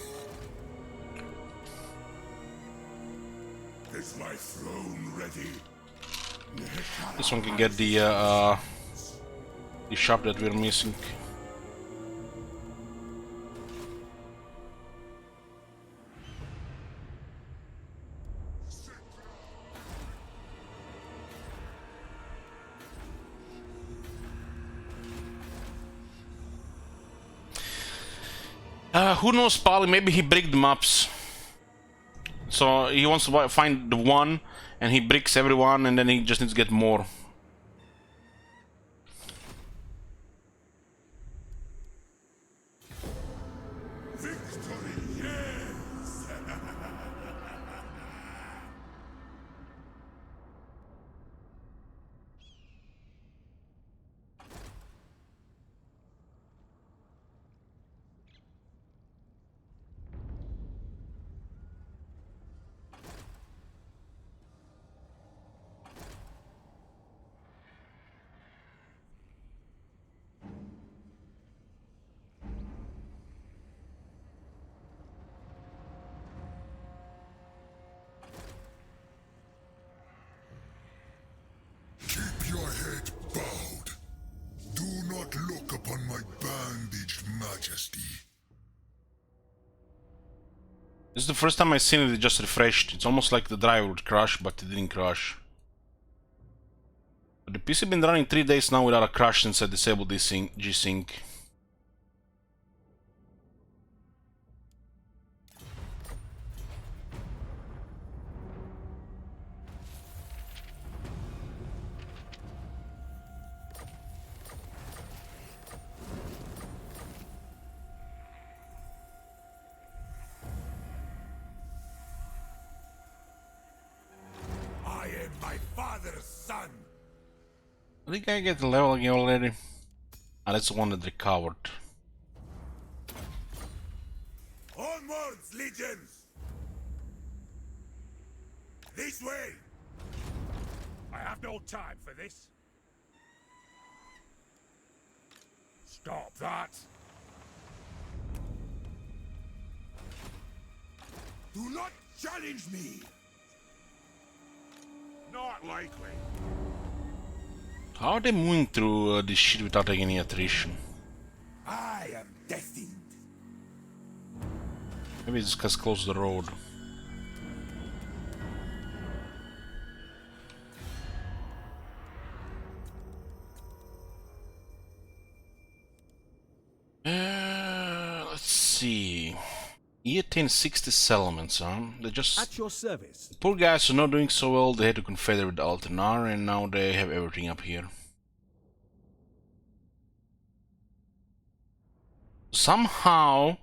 Is my throne ready? This one can get the shop that we're missing. Who knows, Polly? Maybe he bricked the maps. So he wants to find the one, and he bricks everyone, and then he just needs to get more. Victory, yes! This is the first time I've seen it just refreshed. It's almost like the driver would crash, but it didn't crash. But the PC been running 3 days now without a crash since I disabled this G-Sync. I am my father's son. I think I get the level again already. Ah, that's the one that recovered. Onwards, legions! This way! I have no time for this. Stop that. Do not challenge me! Not likely. How are they moving through this shit without taking any attrition? I am destined. Maybe it's because close to the road. Let's see. He attained 60 settlements, huh? They just... At your service. Poor guys are not doing so well, they had to confederate with Altenar and now they have everything up here. Somehow,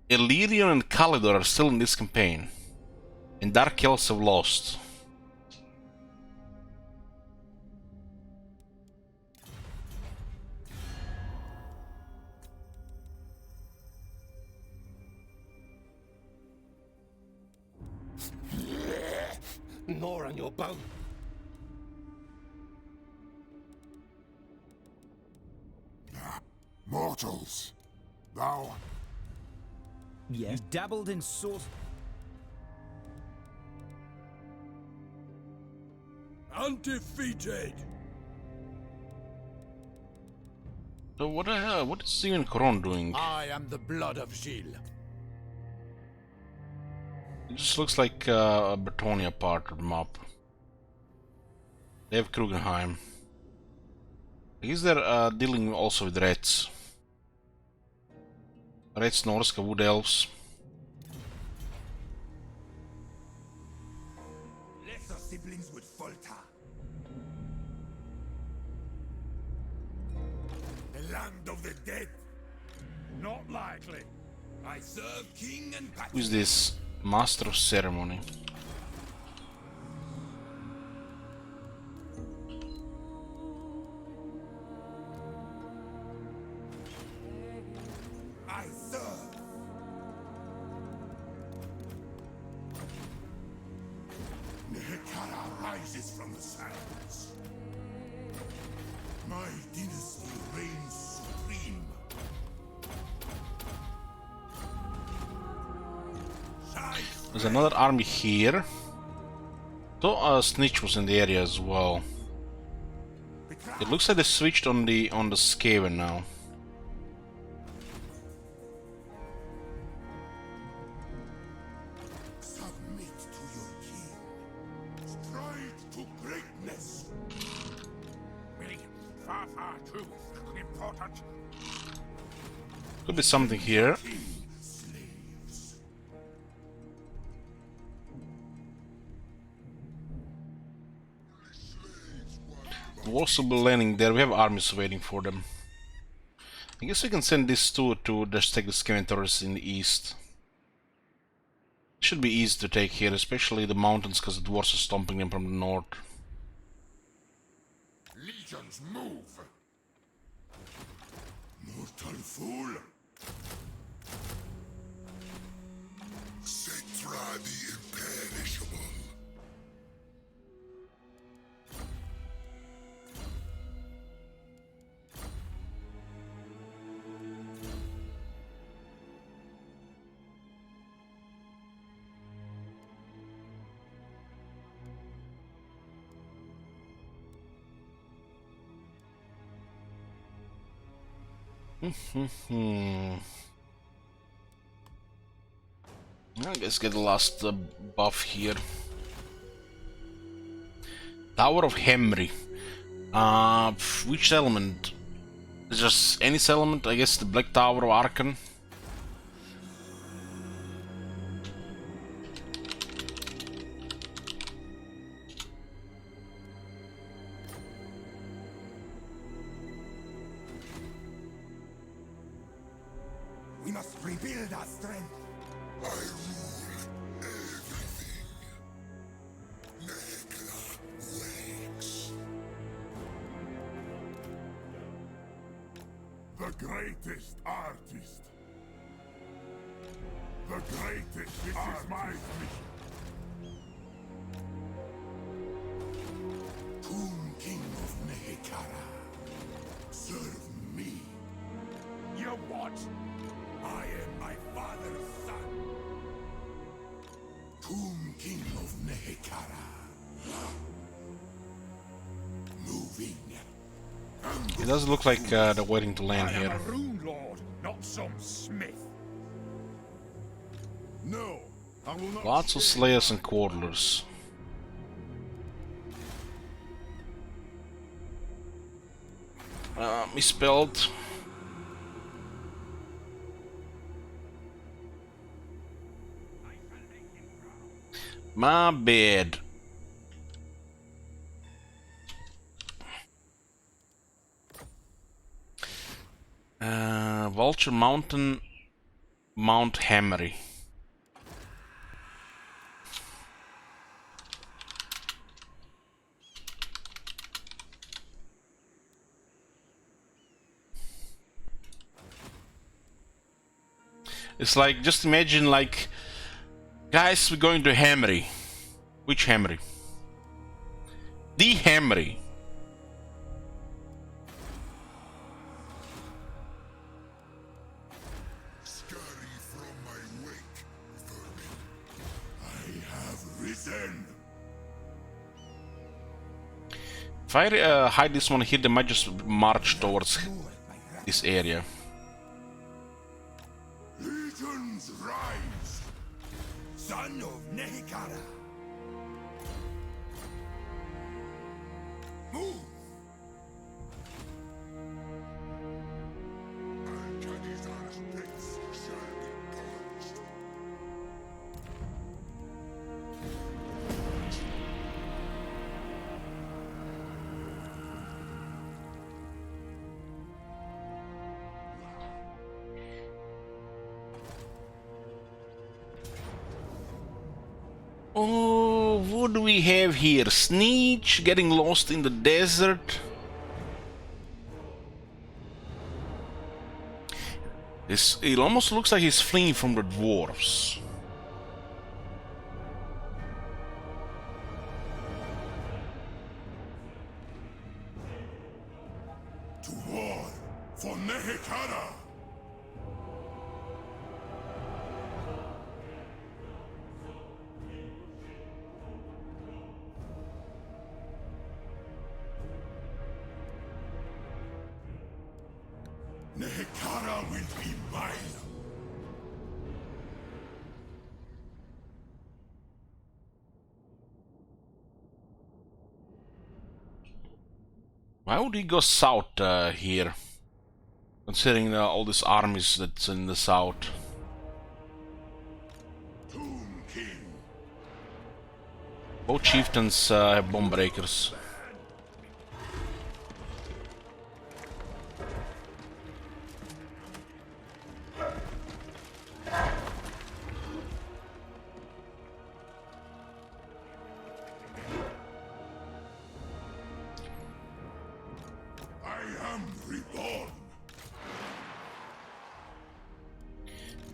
Illyrian and Kalidor are still in this campaign. And Dark Elves have lost. More on your boat. Mortals, thou... Yes. You dabbled in sorcery. Undefeated! So what the hell? What is even Coron doing? I am the blood of Gilles. It just looks like a Bretonia part of the map. They have Krugenheim. I guess they're dealing also with Reds. Reds, Norska, Wood Elves. Lesser siblings would falter. The land of the dead. Not likely. I serve king and patron. Who's this? Master of Ceremony. I serve. Nehekara rises from the sands. My dynasty reigns supreme. There's another army here. So Snitch was in the area as well. It looks like they switched on the Skaven now. Submit to your king. Strive to greatness. Really, far, far too important. Could be something here. Slaves. Dwarves will be landing there. We have armies waiting for them. I guess we can send these two to just take the Skaven terrorists in the east. Should be easy to take here, especially the mountains, because the dwarves are stomping them from the north. Legions move. Mortal fool. Cetra the imperishable. I guess get the last buff here. Tower of Khemri. Which element? Just any element? I guess the Black Tower of Arkan. We must rebuild our strength. I rule everything. Nekla wakes. The greatest artist. The greatest. This is my mission. Tomb King of Nehekara. Serve me. You what? I am my father's son. Tomb King of Nehekara. Moving. It does look like they're waiting to land I am here. a rune lord, not some smith. No, I will not. Lots of slayers and quarterers. Misspelled. My bad. Vulture Mountain, Mount Khemri. It's like, just imagine like, guys, we're going to Khemri. Which Khemri? The Khemri. Scurry from my wake, vermin. I have risen. If I hide this one here, they might just march towards this area. Legions rise. Son of Nehekara. Move. Al-Qadidar's pits shall be purged. Oh, what do we have here? Sneech getting lost in the desert. It almost looks like he's fleeing from the dwarves. To war for Nehekara. Nehekara will be mine. Why would he go south here? Considering all these armies that's in the south. Tomb King. Both chieftains have bomb breakers. I am reborn.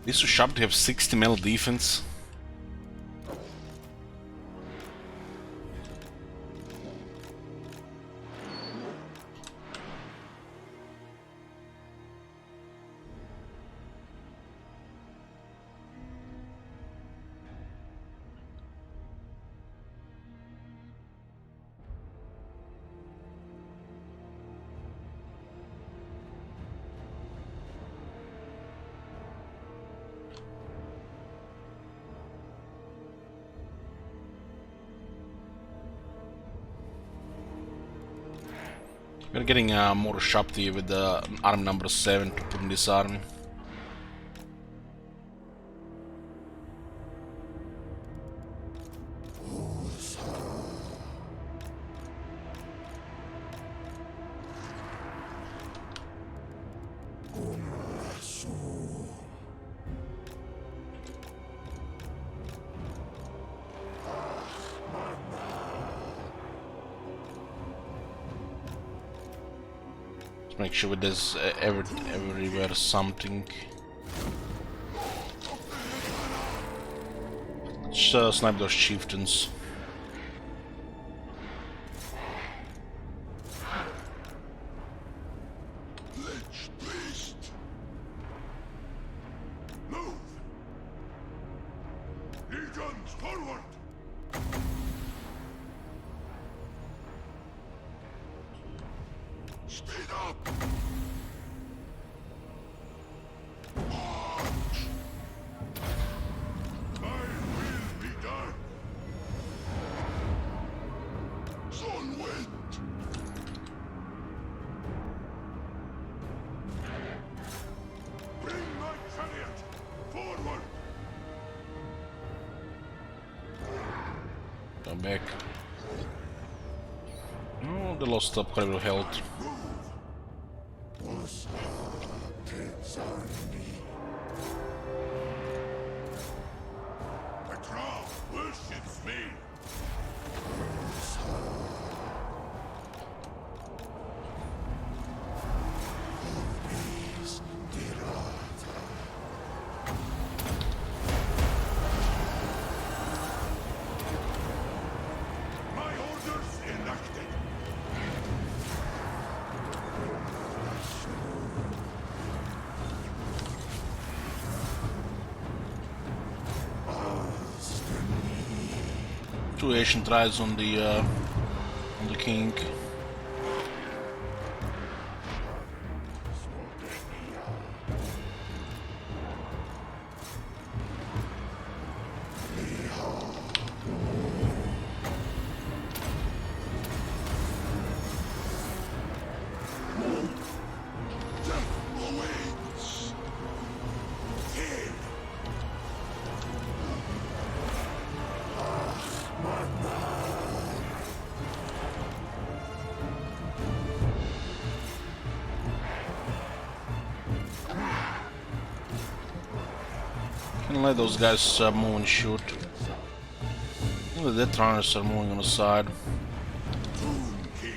This is sharp to have 60 metal defense. We're getting more shopty with the army number 7 to put in this army. Make sure there's everywhere something. Let's snipe those chieftains. Lich beast! Move! Legions forward! Speed up! March! Thy will be done! Sun wind! Bring my chariot! Forward! Go back. Oh, they lost quite a bit of health. The crowd worships me! My orders enacted! Two ancient rides on the king. Death awaits! Kill! Can let those guys move and shoot. The Death Runners are moving on the side. Tomb King!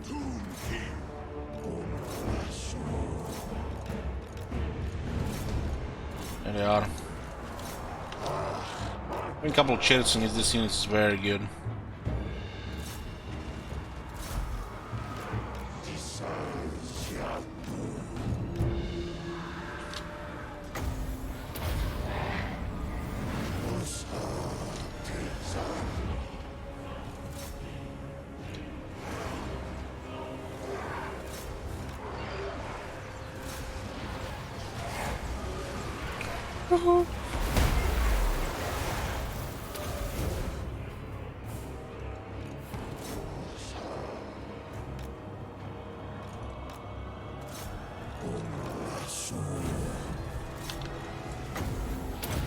Tomb King! There they are. A couple of chariots in this unit is very good.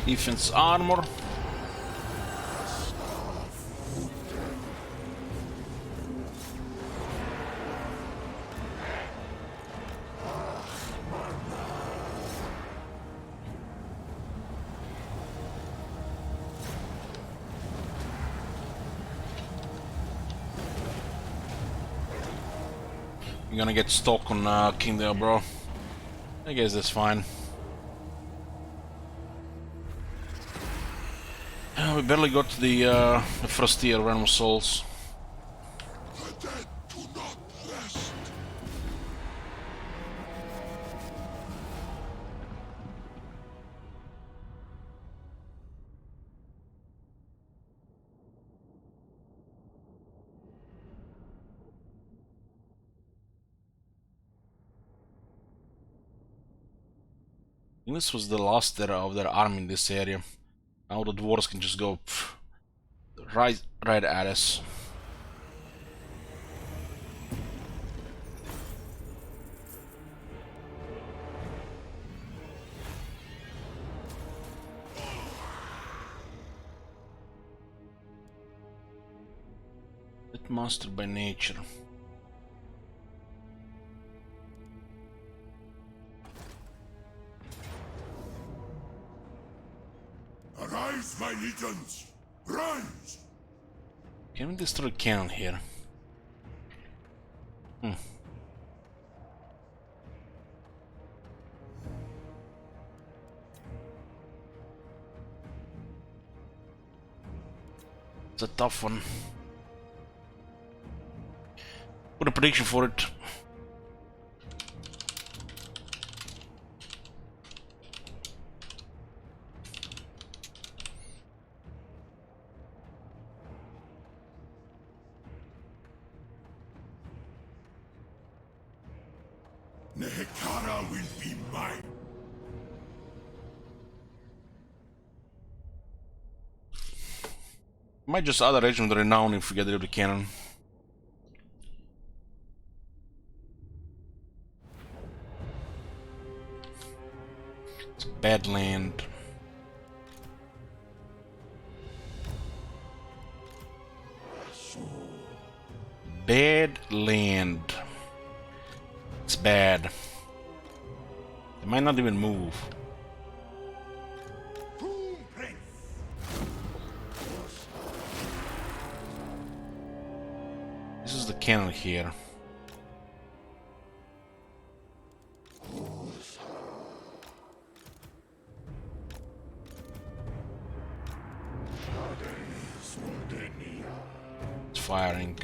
Defense armor. You're gonna get stuck on King there, bro. I guess that's fine. We barely got to the first tier Realm of Souls. The dead do not rest! This was the last of their army in this area. Now the dwarves can just go right at us. That monster by nature. Arise, my legions! Rise! Can we destroy cannon here? It's a tough one. Put a prediction for it. Nehekara will be mine. Might just add a regiment of renown if we get rid of the cannon. It's bad land. Bad land. It's bad. They might not even move. This is the cannon here. It's firing.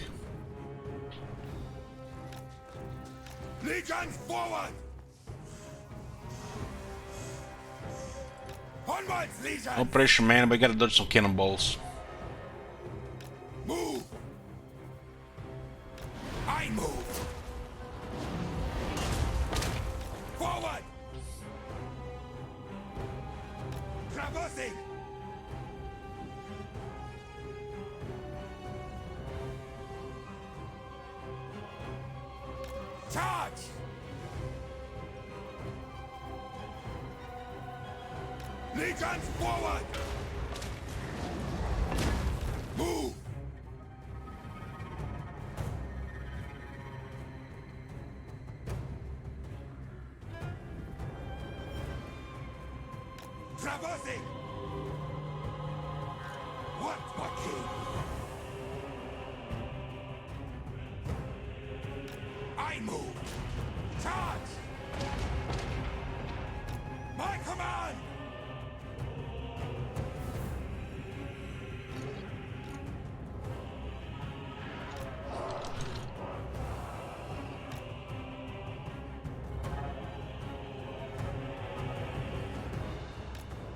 Legions forward! Onwards, legions! No pressure, man, but I gotta dodge some cannonballs. Move! I move! Forward! Traversing! Charge! Legions forward! Move! Traversing! What, Joaquin? I move! Charge! My command!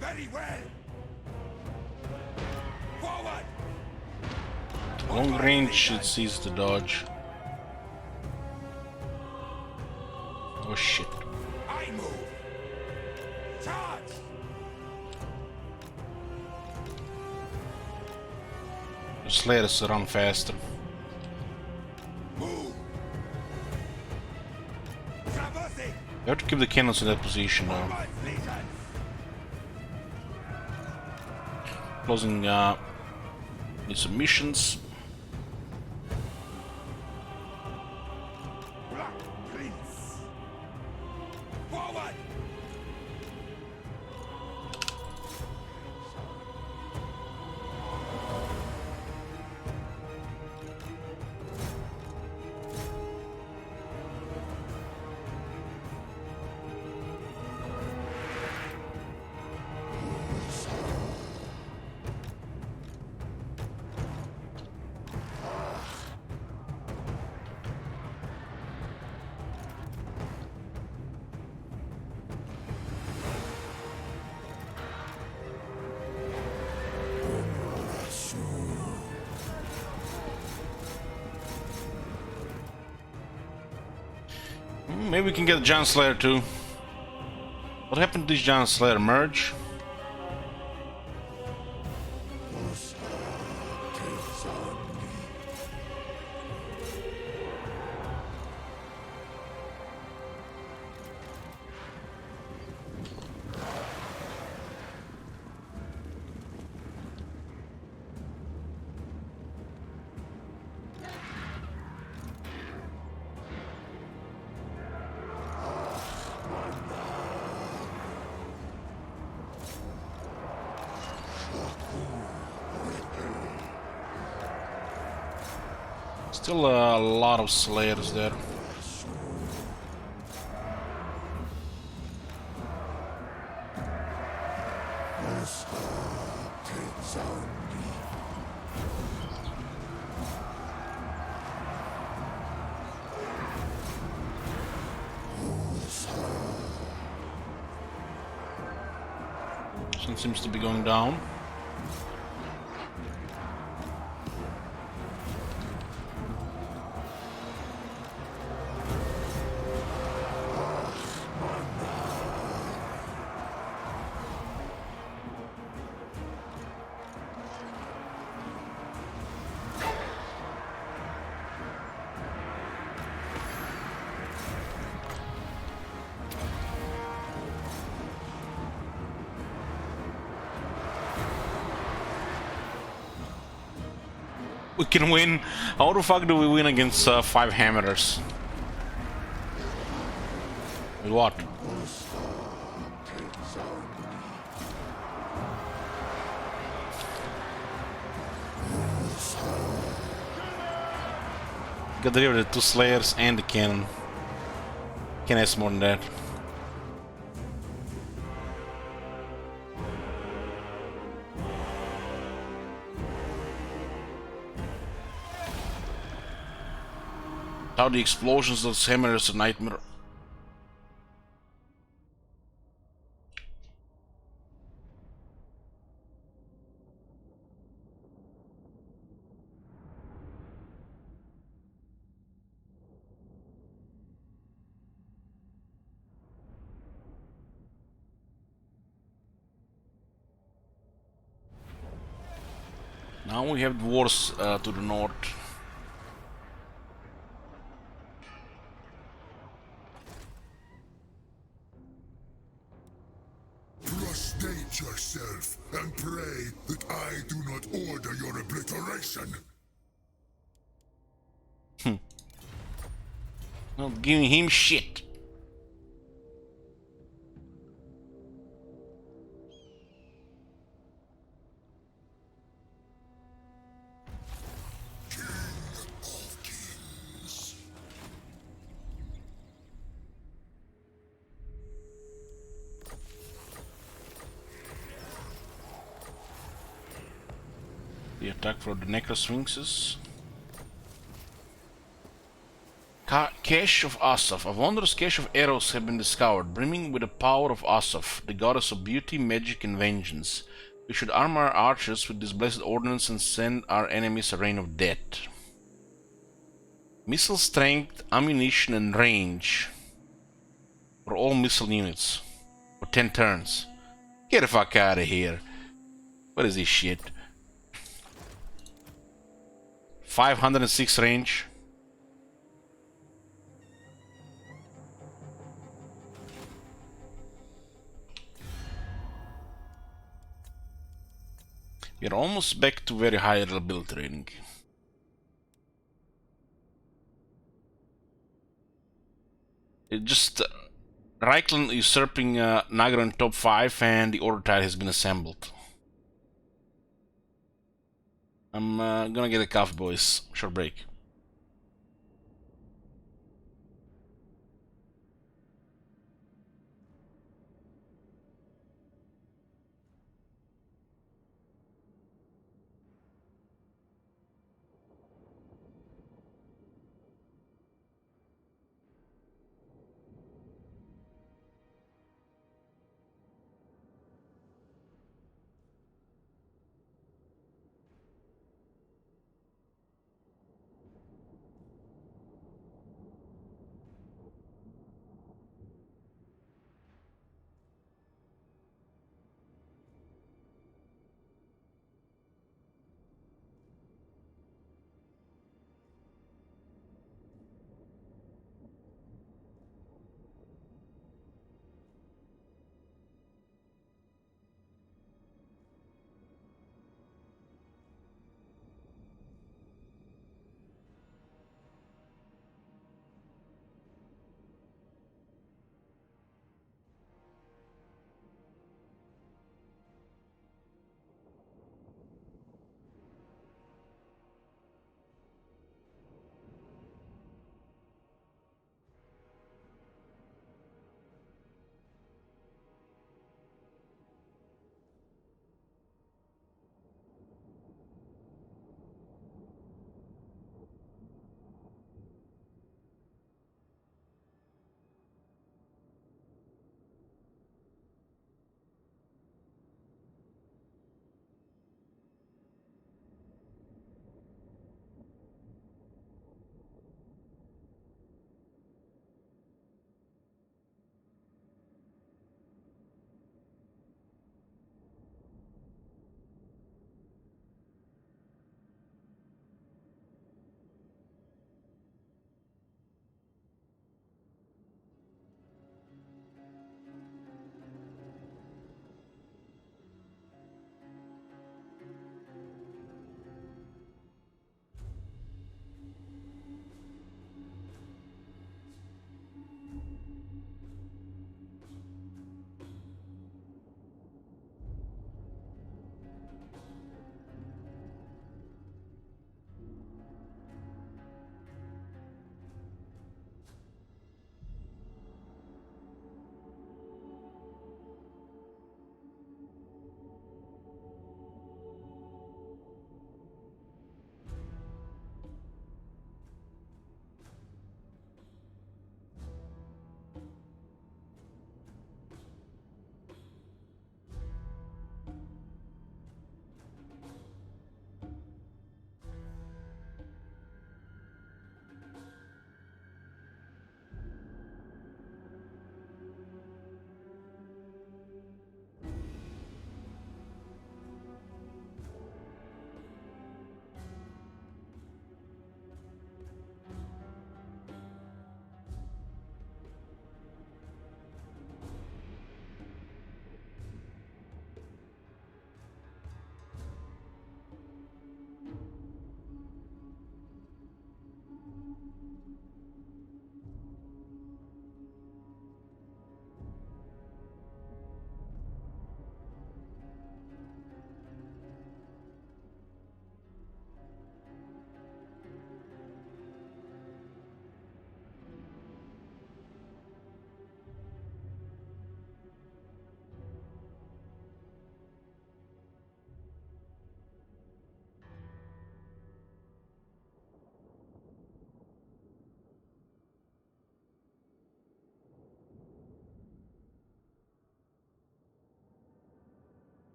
Very well! Forward! Long range, it's easy to dodge. Oh shit. I move! Charge! Just let us run faster. Move! Traversing! You have to keep the cannons in that position now. Onwards, legions! Closing the submissions. Black Prince! Forward! Maybe we can get a Giant Slayer too. What happened to this giant slayer? Merge? Still a lot of slayers there. Sun seems to be going down. We can win. How the fuck do we win against 5 hammerers? With what? Got rid of the 2 slayers and the cannon. Can't ask more than that. How the explosions of hammer is a nightmare. Now we have dwarves to the north. Prostrate yourself and pray that I do not order your obliteration. Not giving him shit. The attack for the Necrosphinxes. Cache of Asaph. A wondrous cache of arrows have been discovered, brimming with the power of Asaph, the goddess of beauty, magic, and vengeance. We should arm our archers with this blessed ordnance and send our enemies a rain of death. Missile strength, ammunition, and range for all missile units for 10 turns. Get the fuck out of here. What is this shit? 506 range. We are almost back to very high reliability rating. It just Reichland usurping Nagar in top 5 and the order tide has been assembled. I'm gonna get a coffee, boys. Short break.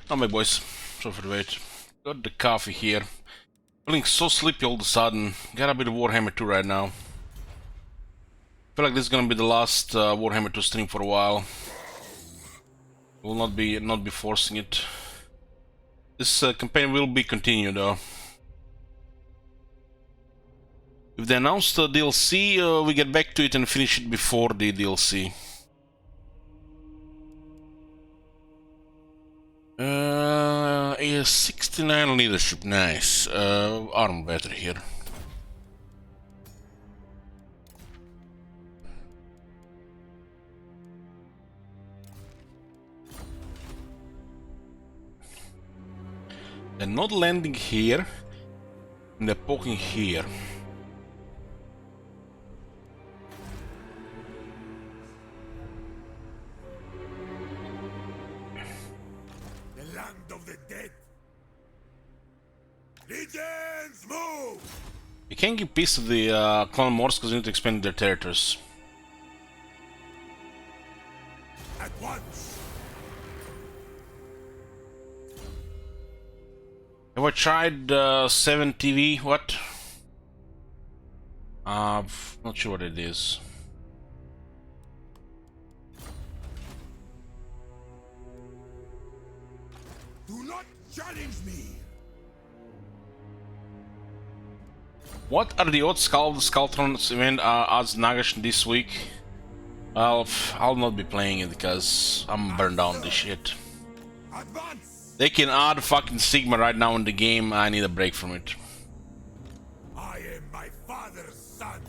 Oh my boys, sorry for the wait. Got the coffee here. Feeling so sleepy all of a sudden. Got a bit of Warhammer 2 right now. I feel like this is gonna be the last Warhammer 2 stream for a while. Will not be forcing it. This campaign will be continued though. If they announce the DLC, we get back to it and finish it before the DLC. Is 69 leadership, nice. Arm better here. They're not landing here, and they're poking here. The land of the dead. Legions, move! You can't give peace to the clan Morse because you need to expand their territories. At once. Have I tried 7 TV? What? Not sure what it is. Do not challenge me. What are the odds the Skaltron's event odds Nagash this week? Well, I'll not be playing it because I'm burned down this shit. Advance. They can add fucking Sigma right now in the game. I need a break from it. I am my father's son.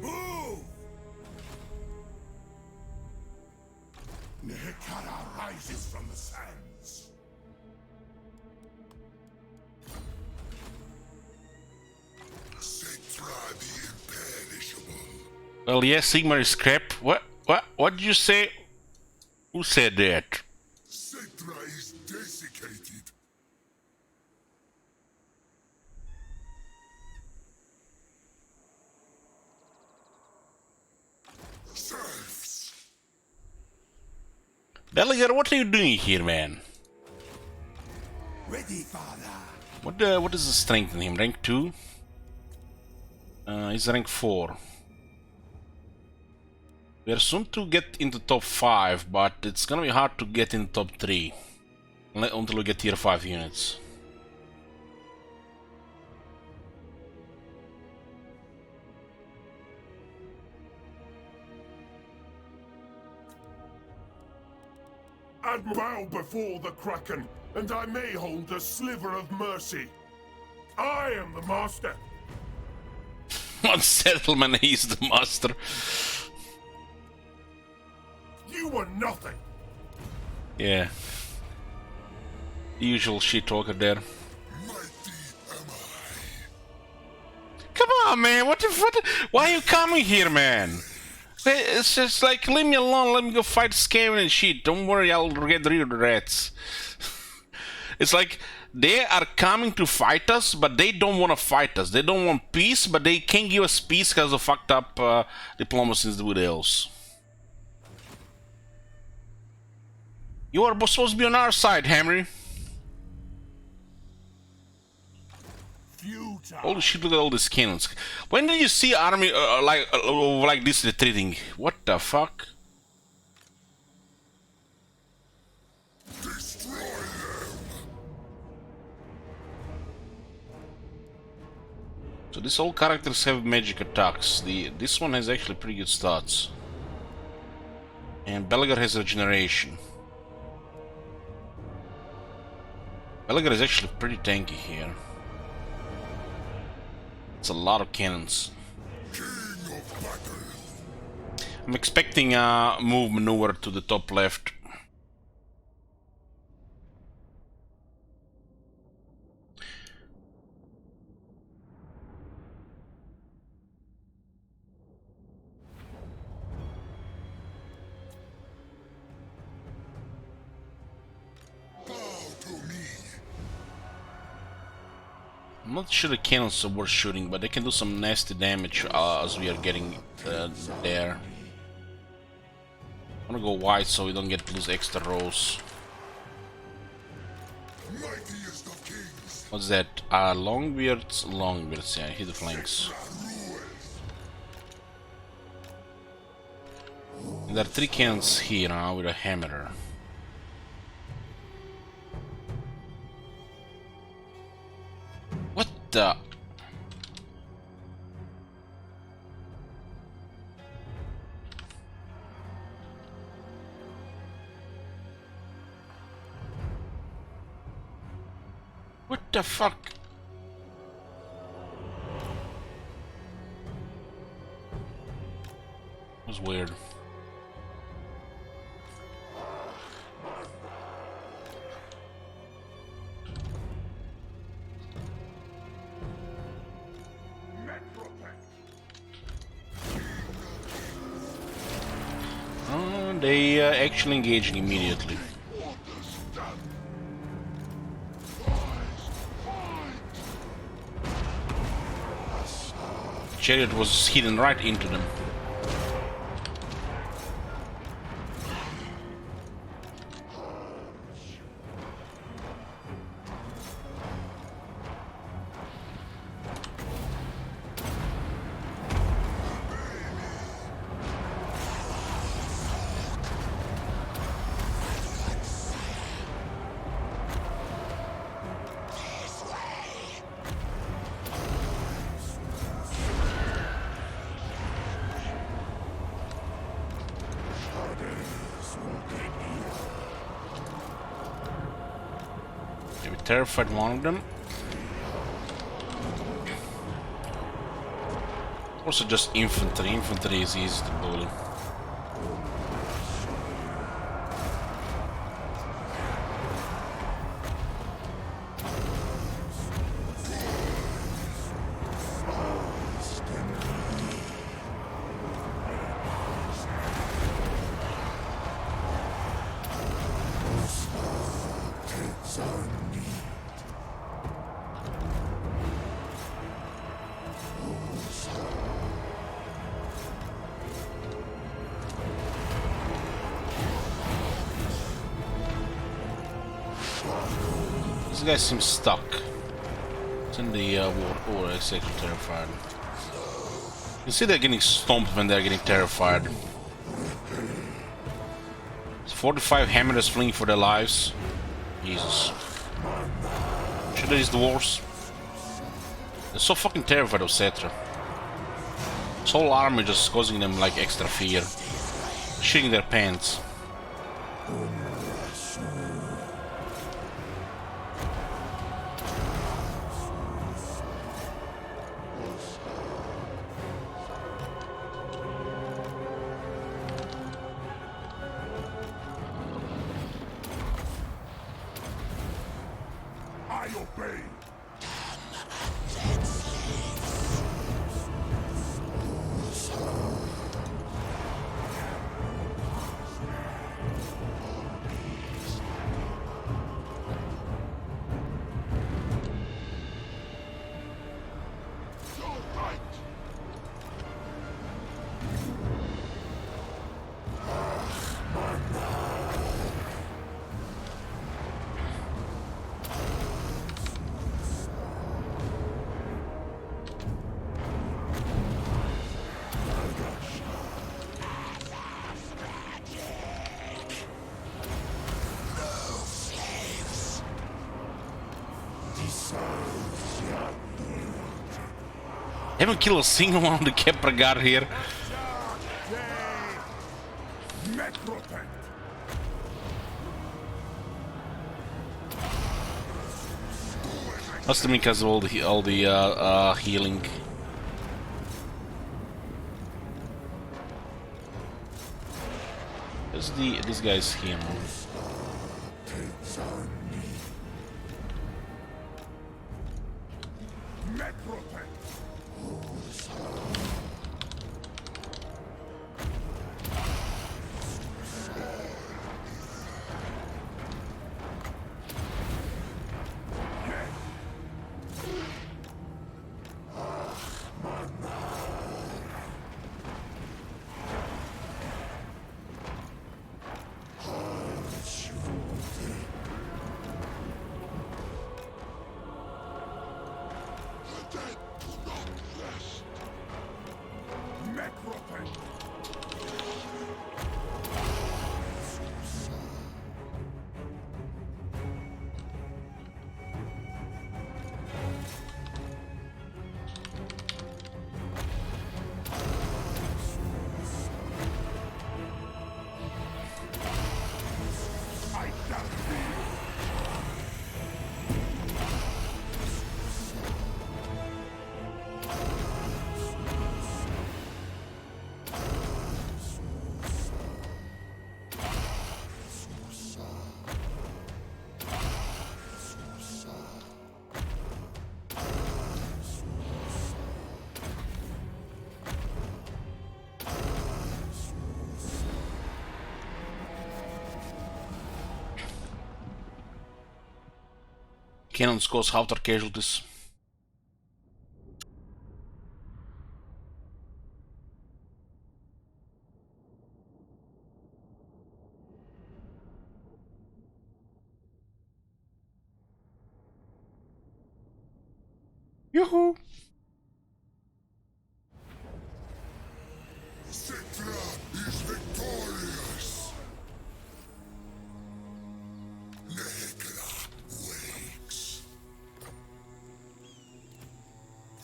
Move! Nehekara rises from the sands. Setra the imperishable. Well, yes, Sigma is crap. What did you say? Who said that? Setra is desiccated. Serfs. Belliger, what are you doing here, man? Ready, father. What is the strength in him? Rank 2? He's rank 4. We are soon to get into top 5, but it's gonna be hard to get in top 3 until we get tier 5 units. And bow before the Kraken, and I may hold a sliver of mercy. I am the master. One settlement, he's the master. You were nothing. Yeah. The usual shit talker there. Mighty am I. Come on, man, what? Why are you coming here, man? It's just like, leave me alone, let me go fight Scam and shit. Don't worry, I'll get rid of the rats. It's like, they are coming to fight us, but they don't want to fight us. They don't want peace, but they can't give us peace because of fucked up diplomacy with else. You are supposed to be on our side, Khemri. Futile. Holy shit, look at all these cannons. When did you see army like this retreating? What the fuck? Destroy them. So these all characters have magic attacks. This one has actually pretty good stats. And Belgar has regeneration. Belgar is actually pretty tanky here. It's a lot of cannons. King of battle. I'm expecting a move maneuver to the top left. Bow to me. I'm not sure the cannons are worth shooting, but they can do some nasty damage as we are getting there. I'm gonna go wide so we don't get lose extra rows. Mightiest of kings. What's that? Longbeards, longbeards, yeah, hit the flanks. And there are 3 cannons here now with a hammer. What the? What the fuck? That was weird. They actually engaging immediately. Chariot was hidden right into them. We terrified one of them. Also just infantry. Infantry is easy to bully. This guy seems stuck. It's in the war. Oh, it's actually terrified. You see they're getting stomped when they're getting terrified. 45 hammers fleeing for their lives. Jesus. Should these dwarves? They're so fucking terrified of Cetra. This whole army just causing them like extra fear. Shitting their pants. I obey. Haven't killed a single one of the Khemri guard here. Must have been because of all the healing. Where's this guy's here? cropping. I shall feel. Cannons cause halter casualties. Yoo-hoo! Citra is victorious. Nehekra wakes.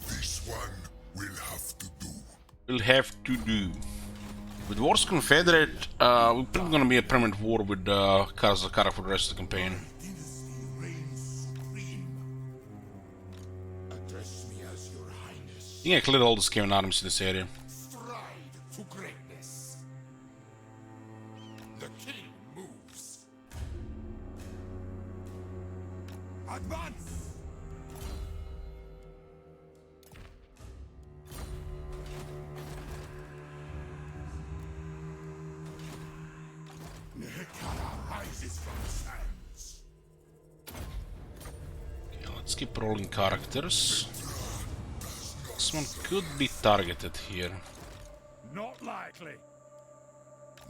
This one will have to do. Will have to do. With Wars Confederate, we're probably gonna be a permanent war with Karazakara for the rest of the campaign. Dynasty reigns supreme. Address me as your highness. I think I cleared all the Skaven armies in this area. Stride to greatness. The king moves. Advance! Nehekara rises from the sands. Okay, let's keep rolling characters. This one could be targeted here. Not likely.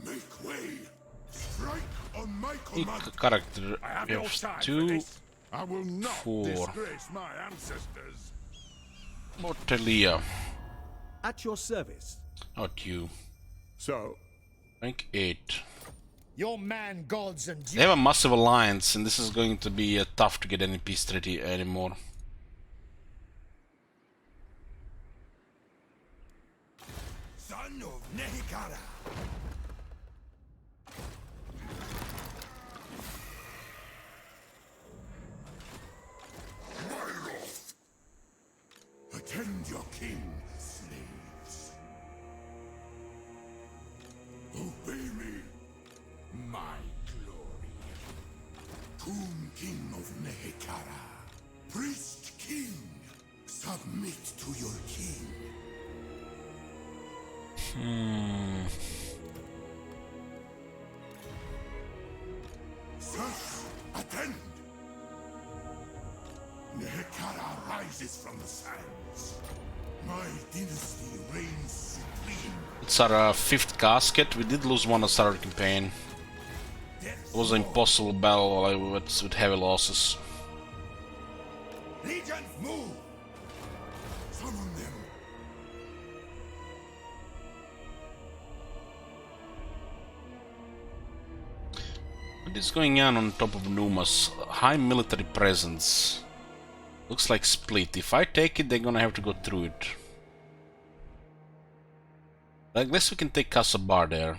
Make way. Strike on my Big command. character. I have We no have time for 2 this. I will not 4. disgrace my ancestors. Mortelia. At your service. Not you. So, Rank 8. Your man gods and They have a massive alliance, and this is going to be tough to get any peace treaty anymore. son of Nehekara. Myroth. Attend your king, slaves. Obey me, my glory. Tomb King of Nehekara. Priest King, submit to your king. Sirs, attend! Nehekara rises from the sands. My dynasty reigns supreme. It's our 5th casket. We did lose one at the start of the campaign. It was an impossible battle with heavy losses. Legions, move! Summon them. What is going on top of Numa's? High military presence. Looks like split. If I take it, they're gonna have to go through it. I guess we can take Kasabar there.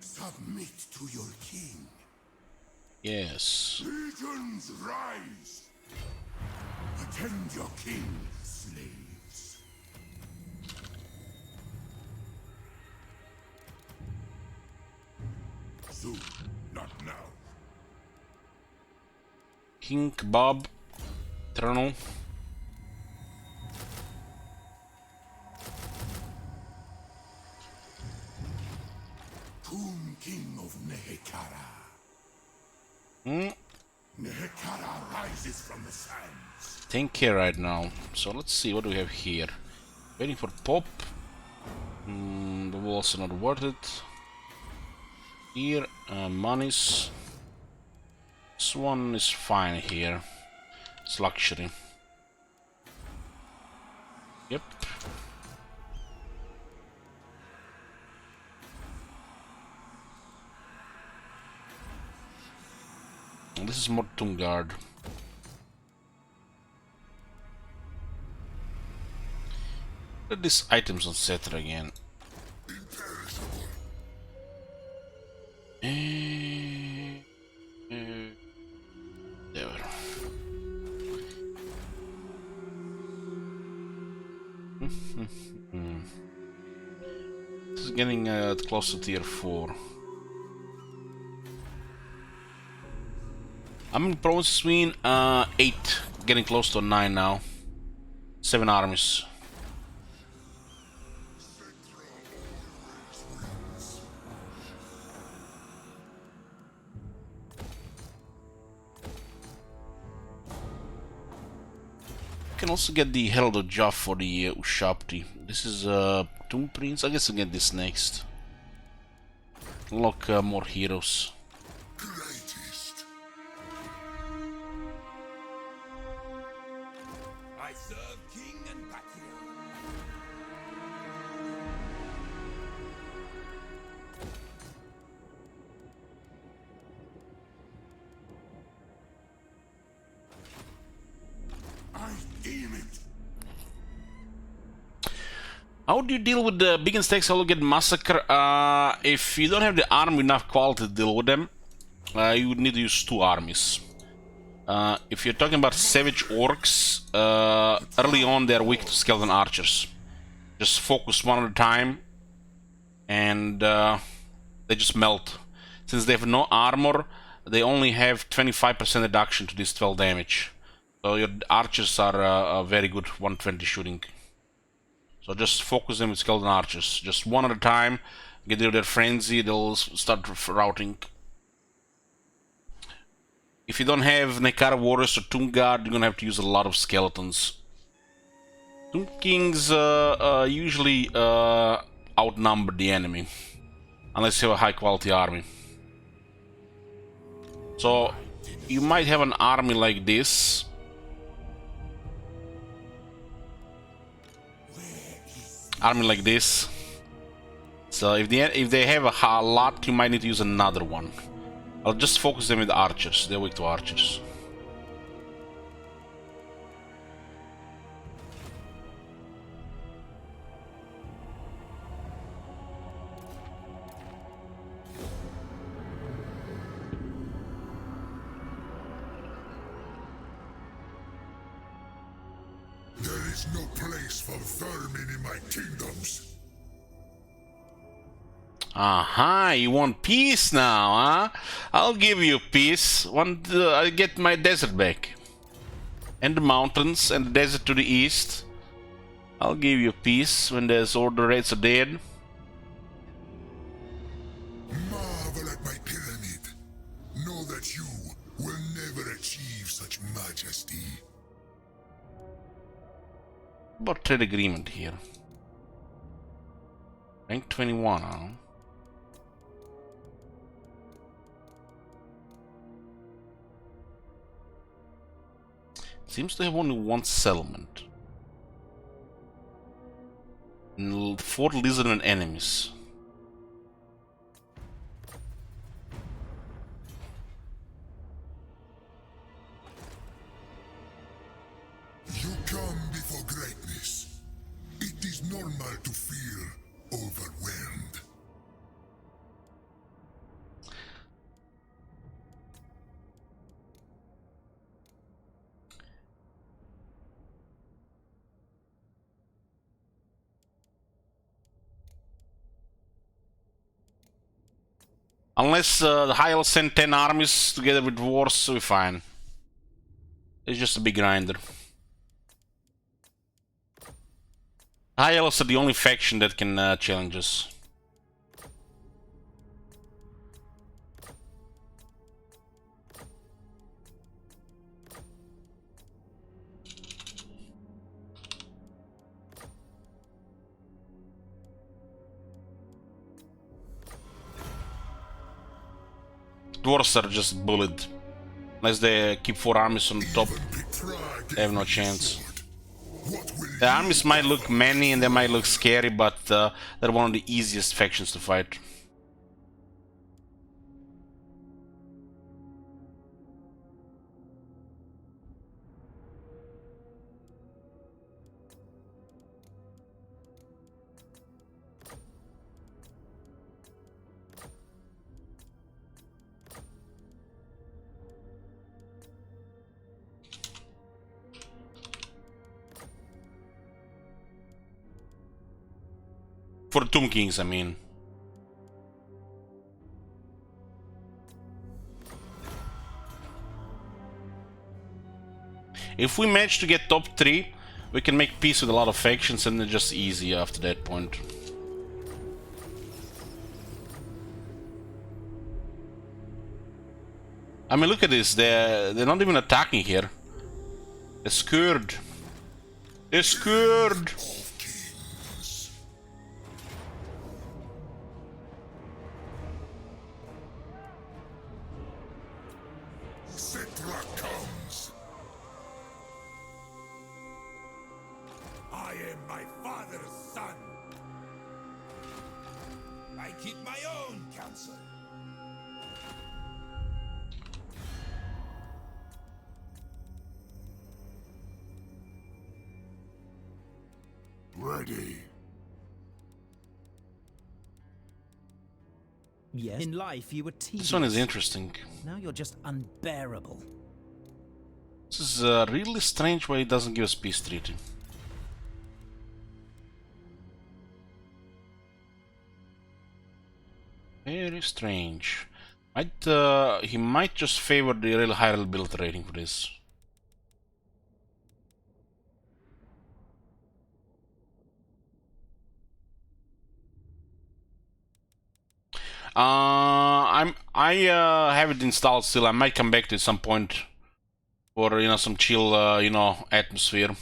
Submit to your king. Yes. Legions, rise! Attend your king, slaves. Soon, not now. King Bob. Eternal. Tomb King of Nehekara. Hmm. Nehekara rises from the sands. Tank here right now. So let's see what do we have here. Waiting for Pop. The walls are not worth it. Here, monies. This one is fine here. It's luxury. Yep. And this is more Tungard. Look at these items on Setter again. There. This is getting close to tier 4. I'm in province between 8, getting close to 9 now. 7 armies. Can also get the Herald of Joff for the Ushapti. This is Tomb Prince. I guess I'll get this next. Unlock more heroes. Greatest. I serve king and patriarch. I deem it. How do you deal with the big stakes all get massacre? If you don't have the army enough quality to deal with them, you would need to use 2 armies. If you're talking about savage orcs, early on they're weak to skeleton archers. Just focus one at a time, and they just melt. Since they have no armor, they only have 25% reduction to this 12 damage. So your archers are very good 120 shooting. So just focus them with skeleton archers. Just one at a time. Get rid of their frenzy, they'll start routing. If you don't have Nekara warriors or Tomb Guard, you're gonna have to use a lot of skeletons. Tomb Kings usually outnumber the enemy. Unless you have a high quality army. So you might have an army like this. Army like this. So if they have a lot, you might need to use another one. I'll just focus them with archers. They're weak to archers. There is no place for vermin in my kingdoms. Aha, you want peace now, huh? I'll give you peace. I'll get my desert back. And the mountains and the desert to the east. I'll give you peace when there's order raids are dead. Marvel at my pyramid. Know that you will never achieve such majesty. About trade agreement here. Rank 21, huh? Seems to have only one settlement. And 4 lizard and enemies. You come before greatness. It is normal to feel overwhelmed. Unless the High Elves send 10 armies together with wars, we're fine. It's just a big grinder. High Elves are the only faction that can challenge us. Dwarves are just bullied. Unless they keep 4 armies on top, they have no chance. What will The armies might look many and they might look scary, but they're one of the easiest factions to fight. For the Tomb Kings, I mean. If we manage to get top 3, we can make peace with a lot of factions and then just easy after that point. I mean, look at this, they're not even attacking here. They're scared. They're scared. Citra comes? I am my father's son. I keep my own counsel. Ready. Yes. In life, you were tedious. This one is interesting. Now you're just unbearable. This is really strange why it doesn't give us peace treaty. Very strange. He might just favor the real high ability rating for this. I have it installed still. I might come back to it some point for some chill atmosphere.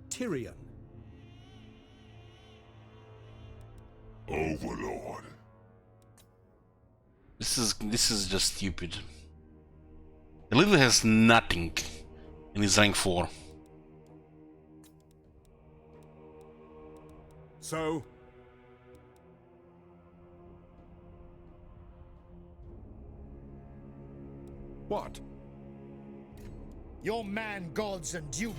Tyrion. Overlord. This is just stupid. The literally has nothing in his rank 4. So, what? Your man, gods and duty.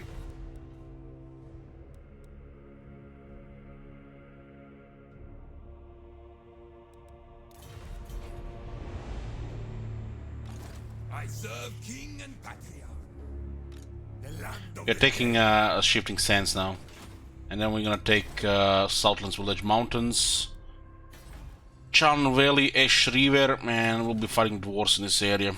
I serve king and patriarch. The land of We're taking a shifting sands now. And then we're gonna take Southlands Village Mountains. Charn Valley, Ash River, and we'll be fighting dwarves in this area.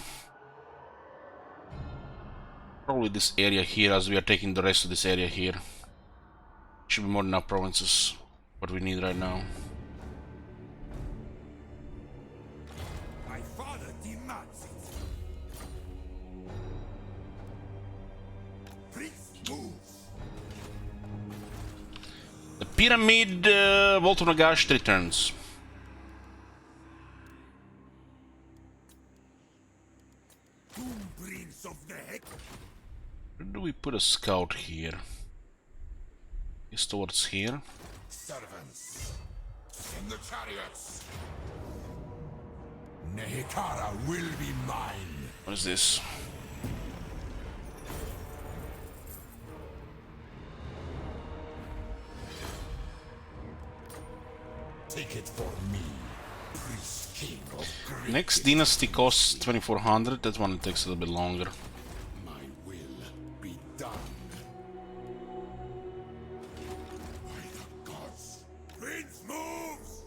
Probably this area here, as we are taking the rest of this area here. Should be more than enough provinces, what we need right now. my father demands it. Prince moves. The Pyramid Vault of Nagash returns. Doom prince of the heck. Where do we put a scout here? It's towards here. Servants. In the chariots. Nehekara will be mine. What is this? Take it for me, priest king of great. Next dynasty costs 2400. That one takes a little bit longer. My will be done. By the gods. Prince moves.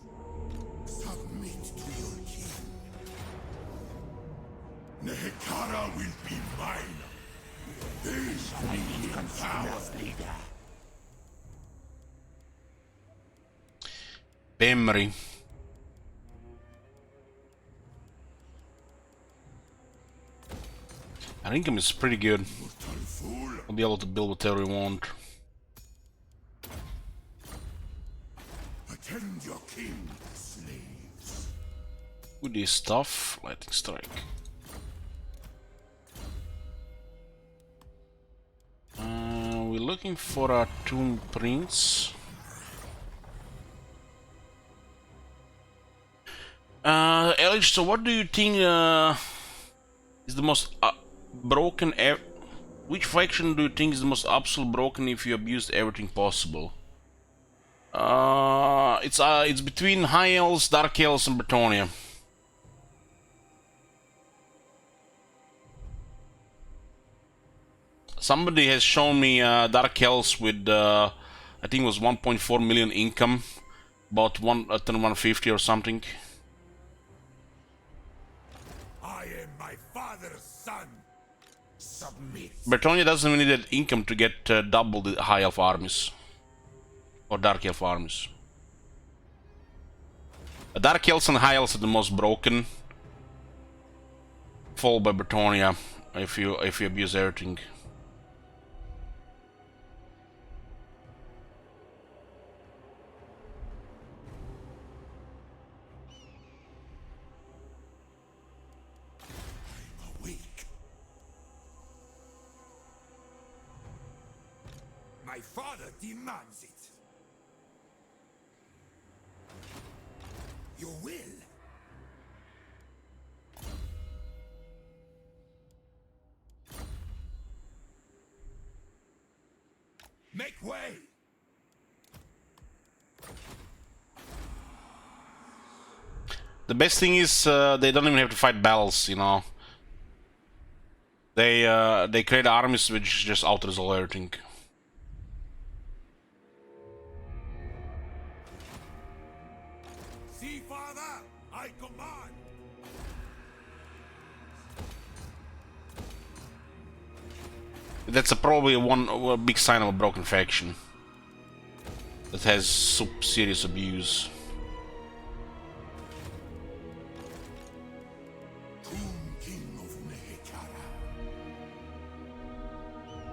Submit to your king. Khemri will be mine. This bleeding power. Khemri. Our income is pretty good. We'll be able to build whatever we want. Attend your king, slaves. With this stuff, lightning strike. We're looking for a tomb prince. Elich, so what do you think is the most broken? Which faction do you think is the most absolute broken if you abused everything possible? It's between High Elves, Dark Elves, and Bretonia. Somebody has shown me Dark Elves with I think it was 1.4 million income, about 150 or something. I am my father's son. Submit. Bretonia doesn't need that income to get double the High Elf armies or Dark Elf armies. Dark Elves and High Elves are the most broken, followed by Bretonia if you abuse everything. My father demands it. Your will. Make way. The best thing is they don't even have to fight battles, you know. They create armies which just out-resolve everything. See, father, I command. That's probably a big sign of a broken faction that has serious abuse.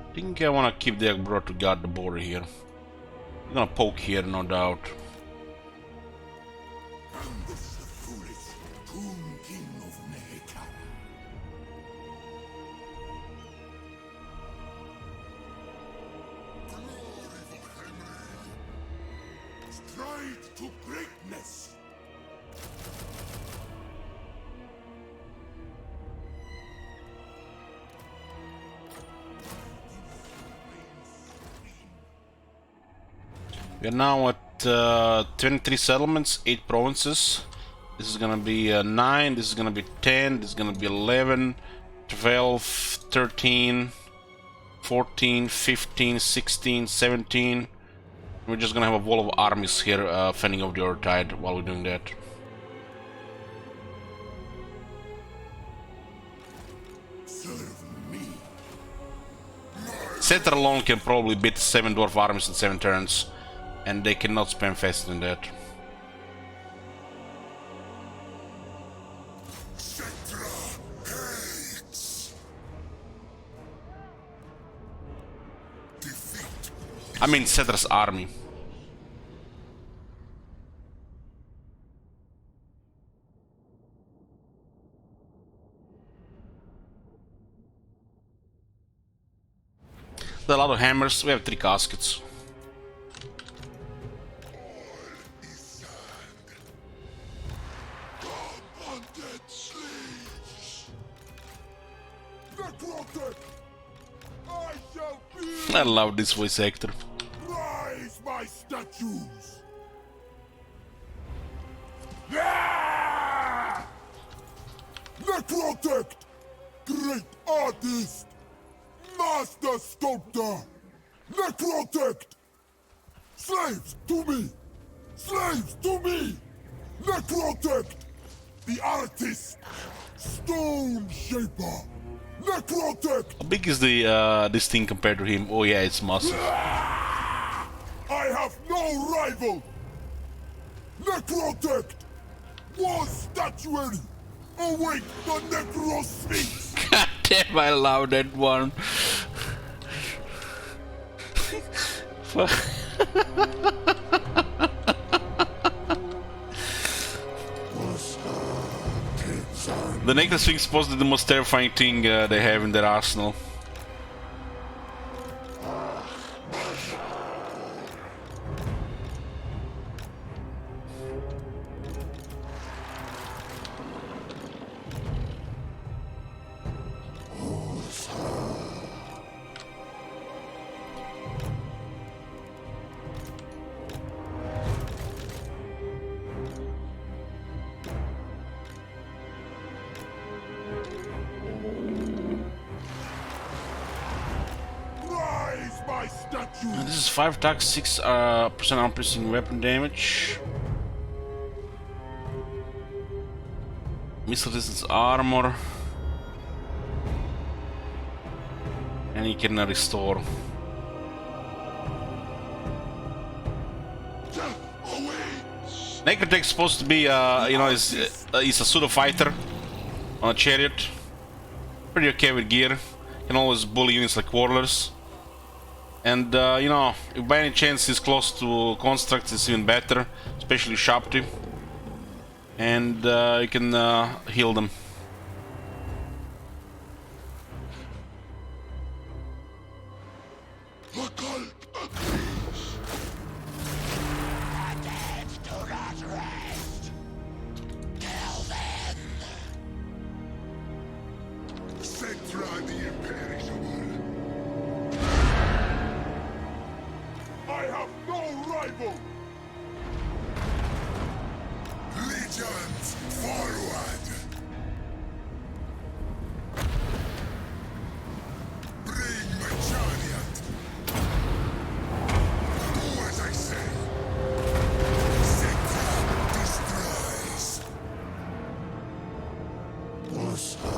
I think I want to keep the Agbro to guard the border here. I'm gonna poke here, no doubt. Ambush the foolish Tomb King of Nehekara. Glory for Khemri. Stride to greatness. We are now at 23 settlements, 8 provinces. This is gonna be 9, this is gonna be 10, this is gonna be 11, 12, 13, 14, 15, 16, 17. We're just gonna have a wall of armies here fending off the other tide while we're doing that. Serve me. Setter alone can probably beat 7 dwarf armies in 7 turns, and they cannot spam faster than that. Cetra hates. Defeat. I mean Setter's army. There are a lot of hammers, we have 3 caskets. Undead slaves. Necrotic. I shall be. I love this voice actor. Rise my statues. Necrotect. Great artist. Master sculptor. Necrotect. Slaves to me. Slaves to me. Necrotect. The artist. Stone shaper. Necrotect! How big is the this thing compared to him? Oh yeah, it's massive. I have no rival! Necrotect! War statuary! Await the Necrosphinx! God damn, I love that one. Fuck. The Necrosphinx is supposed to be the most terrifying thing they have in their arsenal. Rise, my statue! This is 5 attacks, 6% arm piercing weapon damage. Missile resistance armor. And you can restore. Necrotech is supposed to be, you know, he's a pseudo fighter on a chariot. Pretty okay with gear. Can always bully units like warlords. And you know, if by any chance he's close to constructs, it's even better, especially Shapti. And you can heal them. The cult agrees. The dead do not rest. Kill them. Centra the imperishable. I have no rival! Legions, forward! Bring my chariot! Do as I say! Centra destroys! Bossa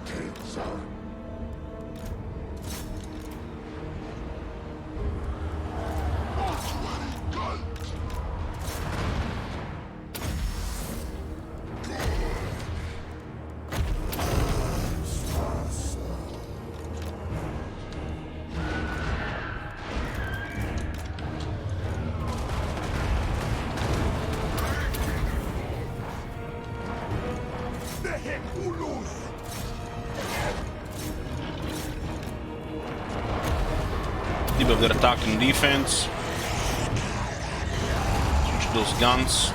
Kenza. Deep of their attack and defense. Switch those guns.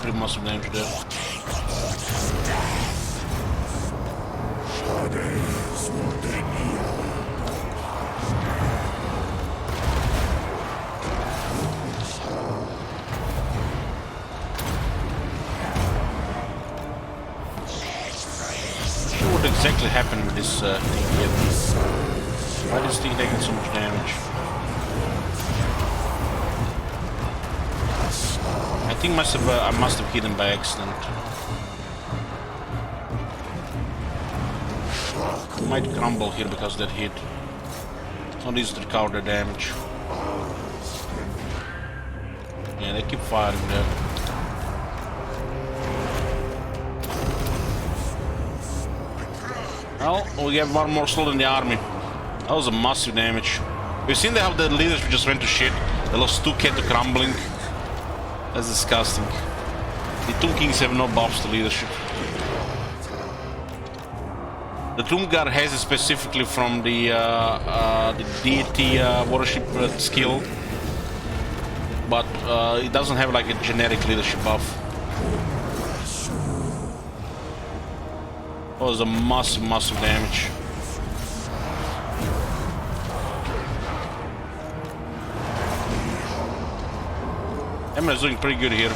Pretty massive damage there. What exactly happened with this thing here? Why is this thing taking so much damage? I think I must have hit him by accident. He might crumble here because of that hit. It's not easy to recover the damage. Yeah, they keep firing there. Well, we have one more slot in the army. That was a massive damage. We've seen how the leadership just went to shit. They lost 2k to crumbling. That's disgusting. The two kings have no buffs to leadership. The Tomb Guard has it specifically from the deity worship skill, but it doesn't have like a generic leadership buff. That was a massive damage. Emma is doing pretty good here.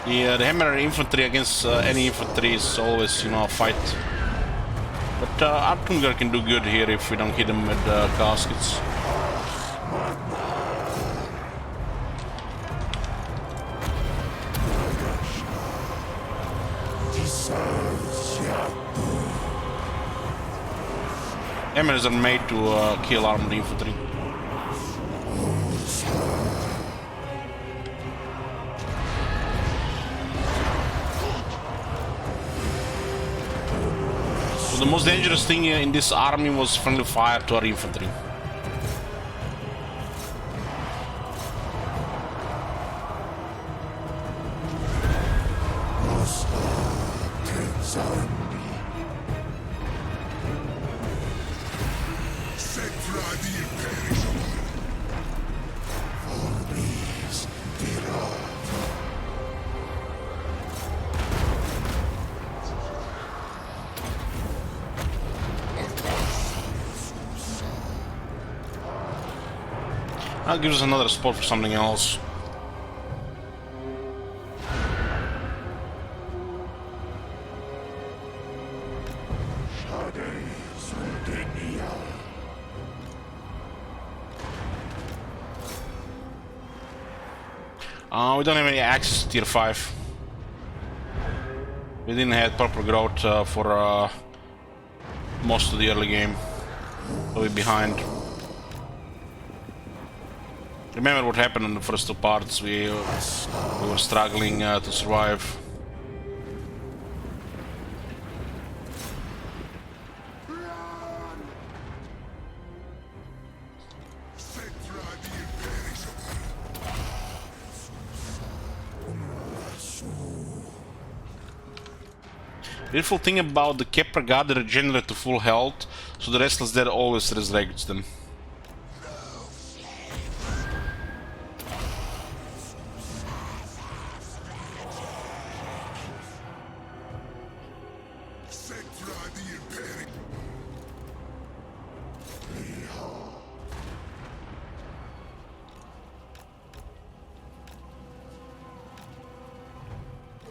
Yeah, the hammer infantry against any infantry is always, you know, a fight. But our Tungar can do good here if we don't hit him with caskets. Hammers are made to kill armored infantry. So the most dangerous thing in this army was friendly fire to our infantry. That gives us another spot for something else. We don't have any access to tier 5. We didn't have proper growth for most of the early game, so we're behind. Remember what happened in the first two parts? We were struggling to survive. Beautiful thing about the Khemri God, they regenerate to full health, so the Restless Dead always resurrects them.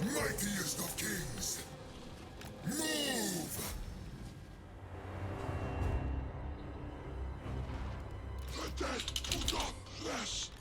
Mightiest of kings, move! The dead do not rest.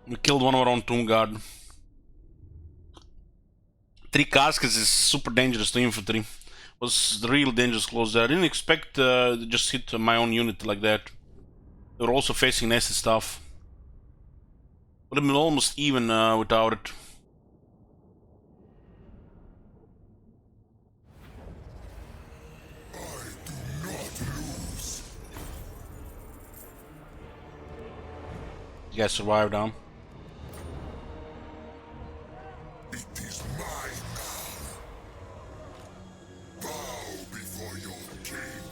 We killed one of our own Tomb Guard. 3 caskets is super dangerous to infantry. Was the real dangerous close there. I didn't expect to just hit my own unit like that. They were also facing nasty stuff. Would have been almost even without it. You guys survived, huh? It is mine now. Bow before your king.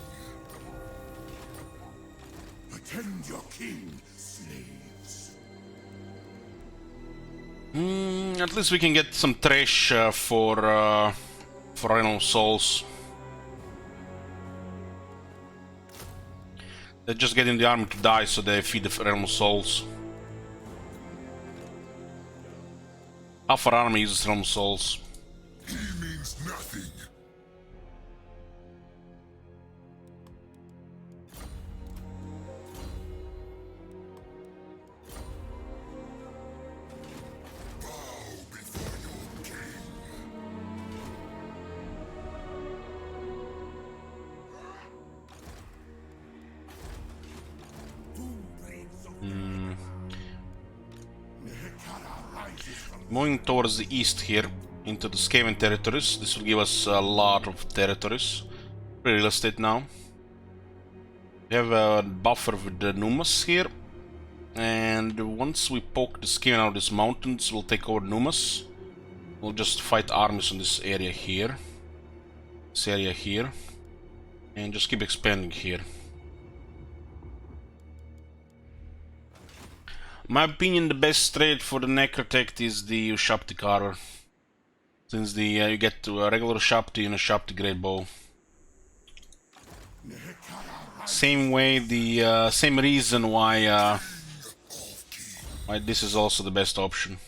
Attend your king, slaves. At least we can get some trash for Realm of Souls. They're just getting the army to die, so they feed the Realm of Souls. Half our army uses Realm of Souls. He means nothing. Bow before your king. Moving towards the east here, into the Skaven territories. This will give us a lot of territories. Free real estate now. We have a buffer with the Numas here. And once we poke the Skaven out of these mountains, we'll take over Numas. We'll just fight armies in this area here. This area here. And just keep expanding here. In my opinion, the best trade for the Necrotect is the Ushapti Carver. Since the you get to a regular Ushapti and a Ushapti Great Bow. Same way, the same reason why this is also the best option.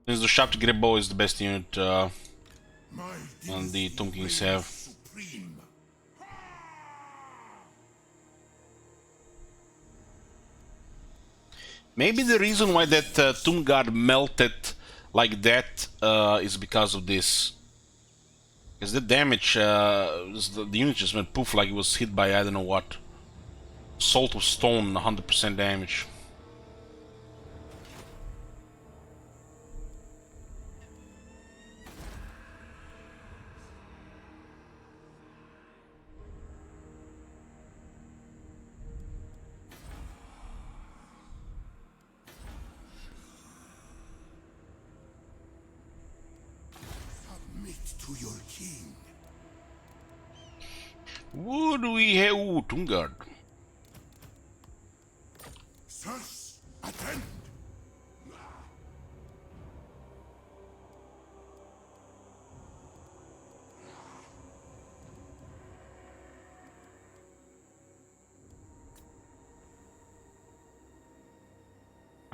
Since the Ushapti Great Bow is the best unit and the Tomb Kings have. Maybe the reason why that Tomb Guard melted like that is because of this. Because the damage, the unit just went poof like it was hit by I don't know what. Salt of Stone, 100% damage. To your king. What do we have? Ooh, Tomb Guard. Sirs, attend.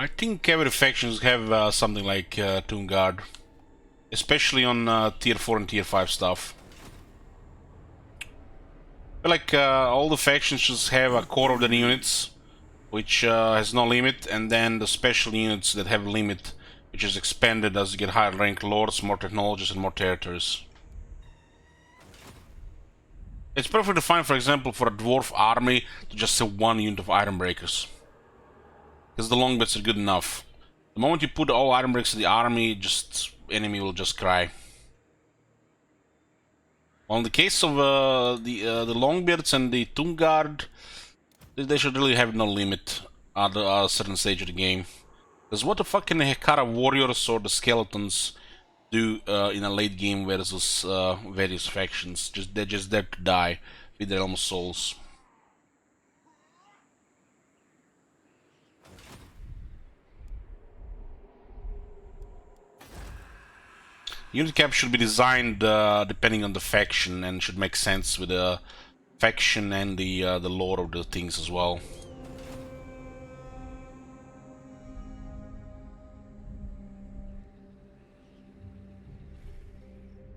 I think every factions have something like Tomb Guard. Especially on tier 4 and tier 5 stuff. I feel like all the factions just have a core of the units, which has no limit, and then the special units that have a limit, which is expanded as you get higher rank lords, more technologies, and more territories. It's perfectly fine, for example, for a dwarf army to just have one unit of Iron Breakers. Because the longbats are good enough. The moment you put all Iron Breakers in the army, enemy will just cry. Well, in the case of the Longbeards and the Tomb Guard, they should really have no limit at a certain stage of the game. Because what the fuck can the Hekara warriors or the skeletons do in a late game versus various factions? They're just there to die with their own souls. Unit cap should be designed depending on the faction and should make sense with the faction and the lore of the things as well.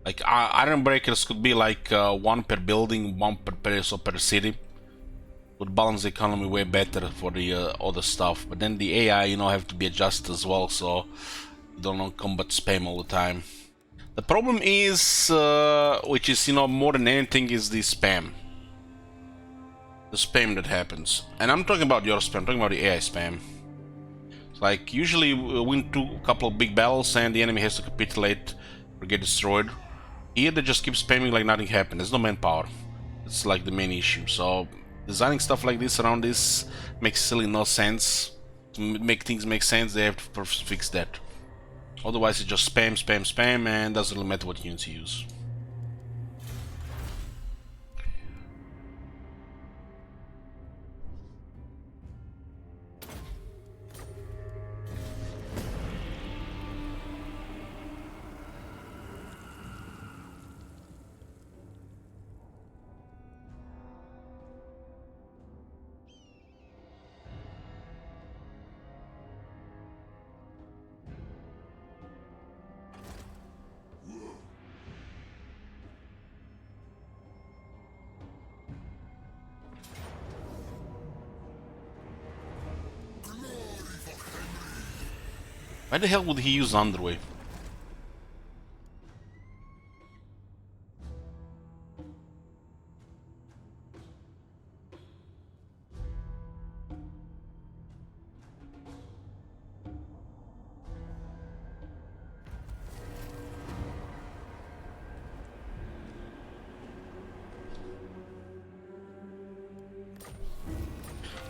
Like Iron Breakers could be like one per building, one per place or per city. Would balance the economy way better for the other stuff. But then the AI, have to be adjusted as well, so don't know, combat spam all the time. The problem is, which is, you know, more than anything, is the spam. The spam that happens. And I'm talking about your spam, I'm talking about the AI spam. It's like, usually we win a couple of big battles and the enemy has to capitulate or get destroyed. Here they just keep spamming like nothing happened. There's no manpower. It's like the main issue. So designing stuff like this around this makes silly no sense. To make things make sense, they have to fix that. Otherwise it's just spam, spam, spam, and doesn't really matter what units you use. Why the hell would he use Underway?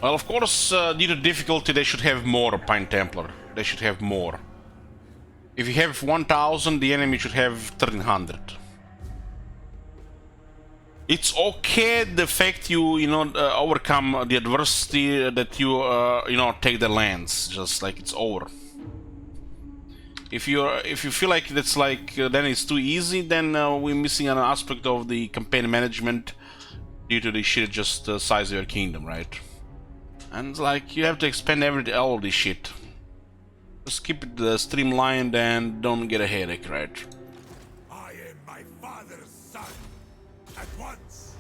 Well, of course, due to difficulty, they should have more Pine Templar. They should have more. If you have 1000, the enemy should have 1300. It's okay the fact you know, overcome the adversity, that you, you know, take the lands. Just like it's over. If you feel like that's like then it's too easy, then we're missing an aspect of the campaign management due to the shit just size of your kingdom, right? And like you have to expand all of this shit. Just keep it streamlined and don't get a headache, right? I am my father's son. At once.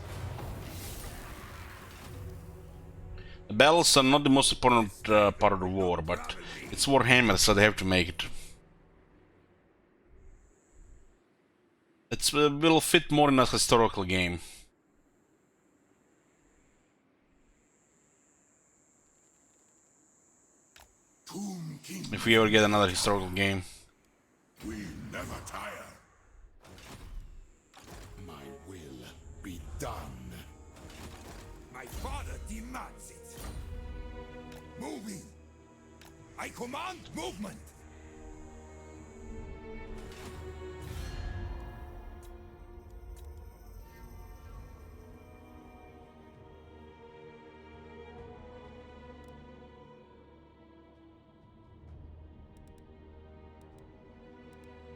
The battles are not the most important part of the war, but it's Warhammer, so they have to make it. It will fit more in a historical game. If we ever get another historical game. We never tire. My will be done. My father demands it. Moving. I command movement.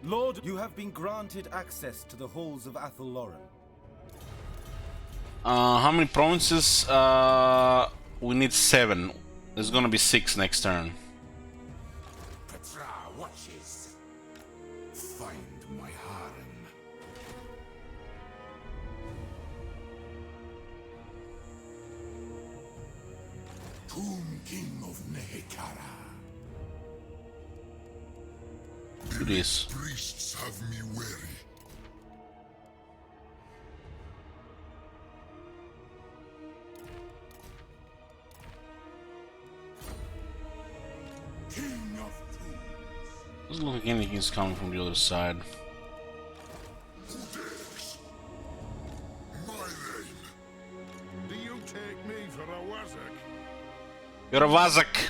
Lord, you have been granted access to the halls of Athelloren. How many provinces? We need 7. There's gonna be 6 next turn. Petra watches. Find my harem. Tomb King of Nehekara. Do this. Priests have me weary. King of Fools. Doesn't look like anything's coming from the other side. Who dares? My name. Do you take me for a wazak? You're a Vazak.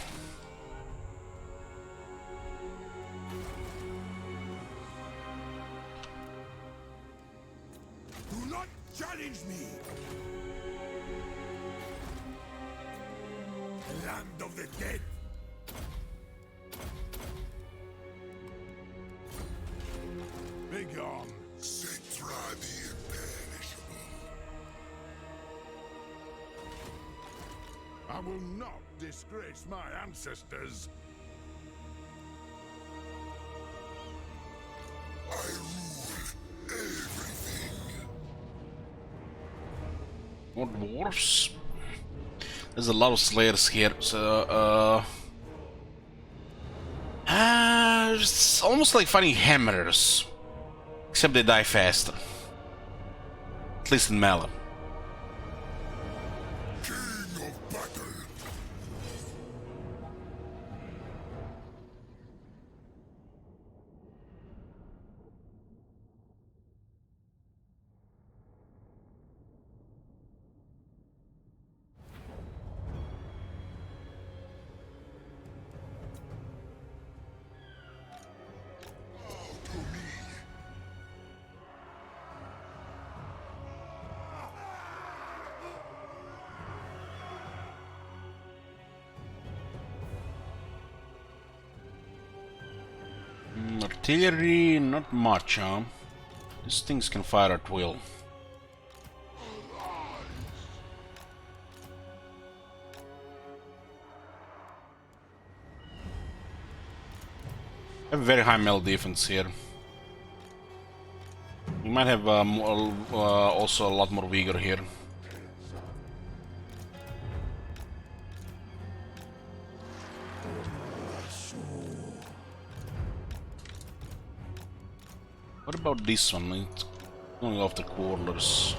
Do not challenge me. Land of the dead. Begone. Cetra the imperishable. I will not disgrace my ancestors. I rule everything. More dwarves. There's a lot of slayers here, so It's almost like fighting hammers, except they die faster. At least in melee. King of battle. Artillery, not much, huh? These things can fire at will. Have very high melee defense here. We might have also a lot more vigor here. What about this one? It's going off the quarters.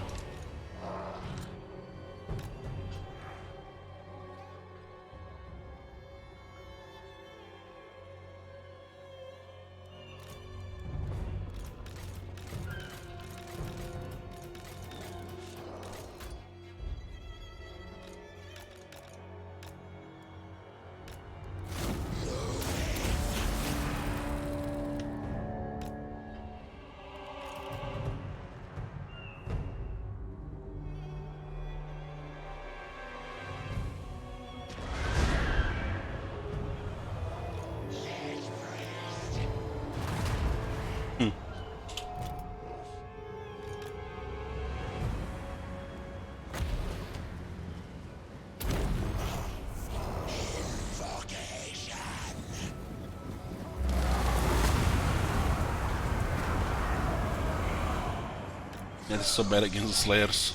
Yeah, it's so bad against the Slayers.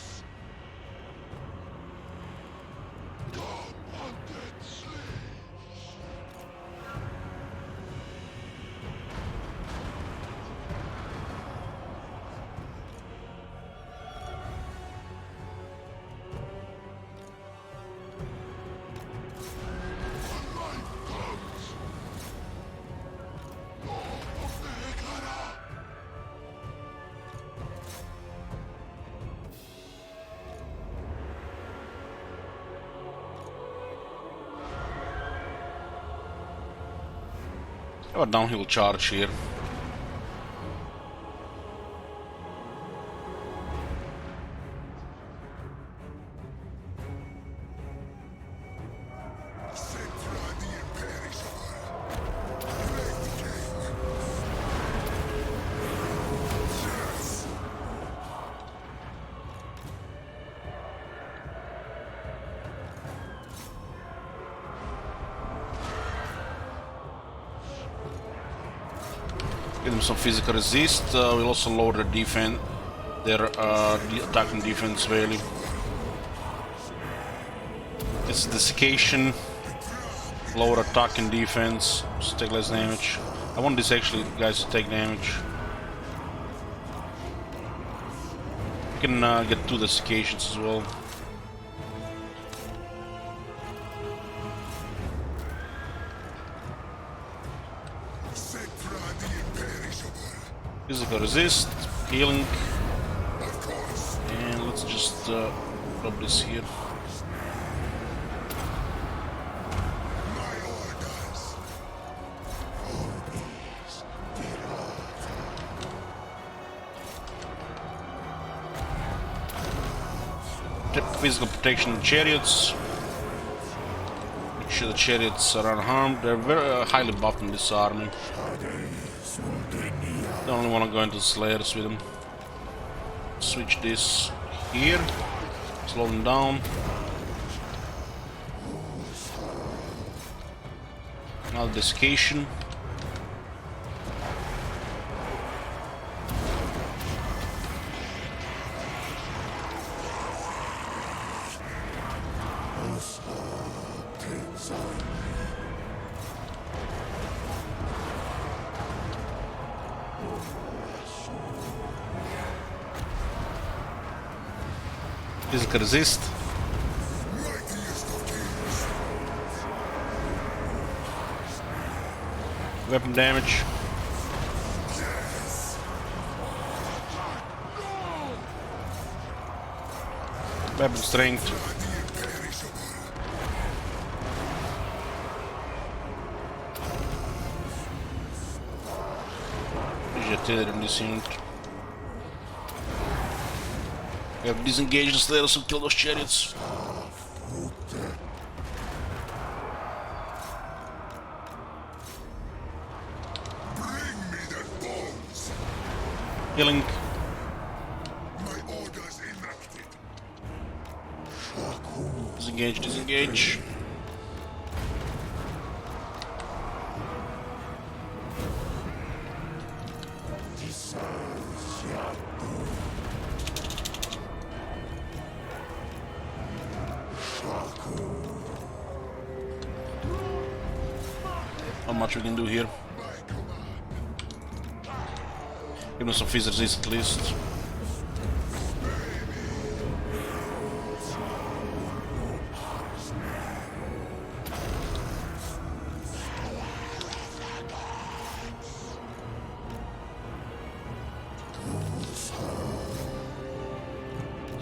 Have a downhill charge here. Give them some physical resist. We'll also lower their defense, their attack and defense value. It's desiccation, lower attack and defense, just take less damage. I want this actually, guys, to take damage. You can get 2 desiccations as well. Physical resist, healing, and let's just drop this here. Physical protection of chariots. Make sure the chariots are unharmed. They're very highly buffed in this army. Don't only want to go into Slayers with them. Switch this here. Slow them down. Now desiccation. Physical resist. Weapon damage. Weapon strength. Artillery in this unit. We have disengaged the slayers and kill those chariots. Healing. My orders enacted. Disengage, disengage. Not much we can do here. Give us some phase resist at least.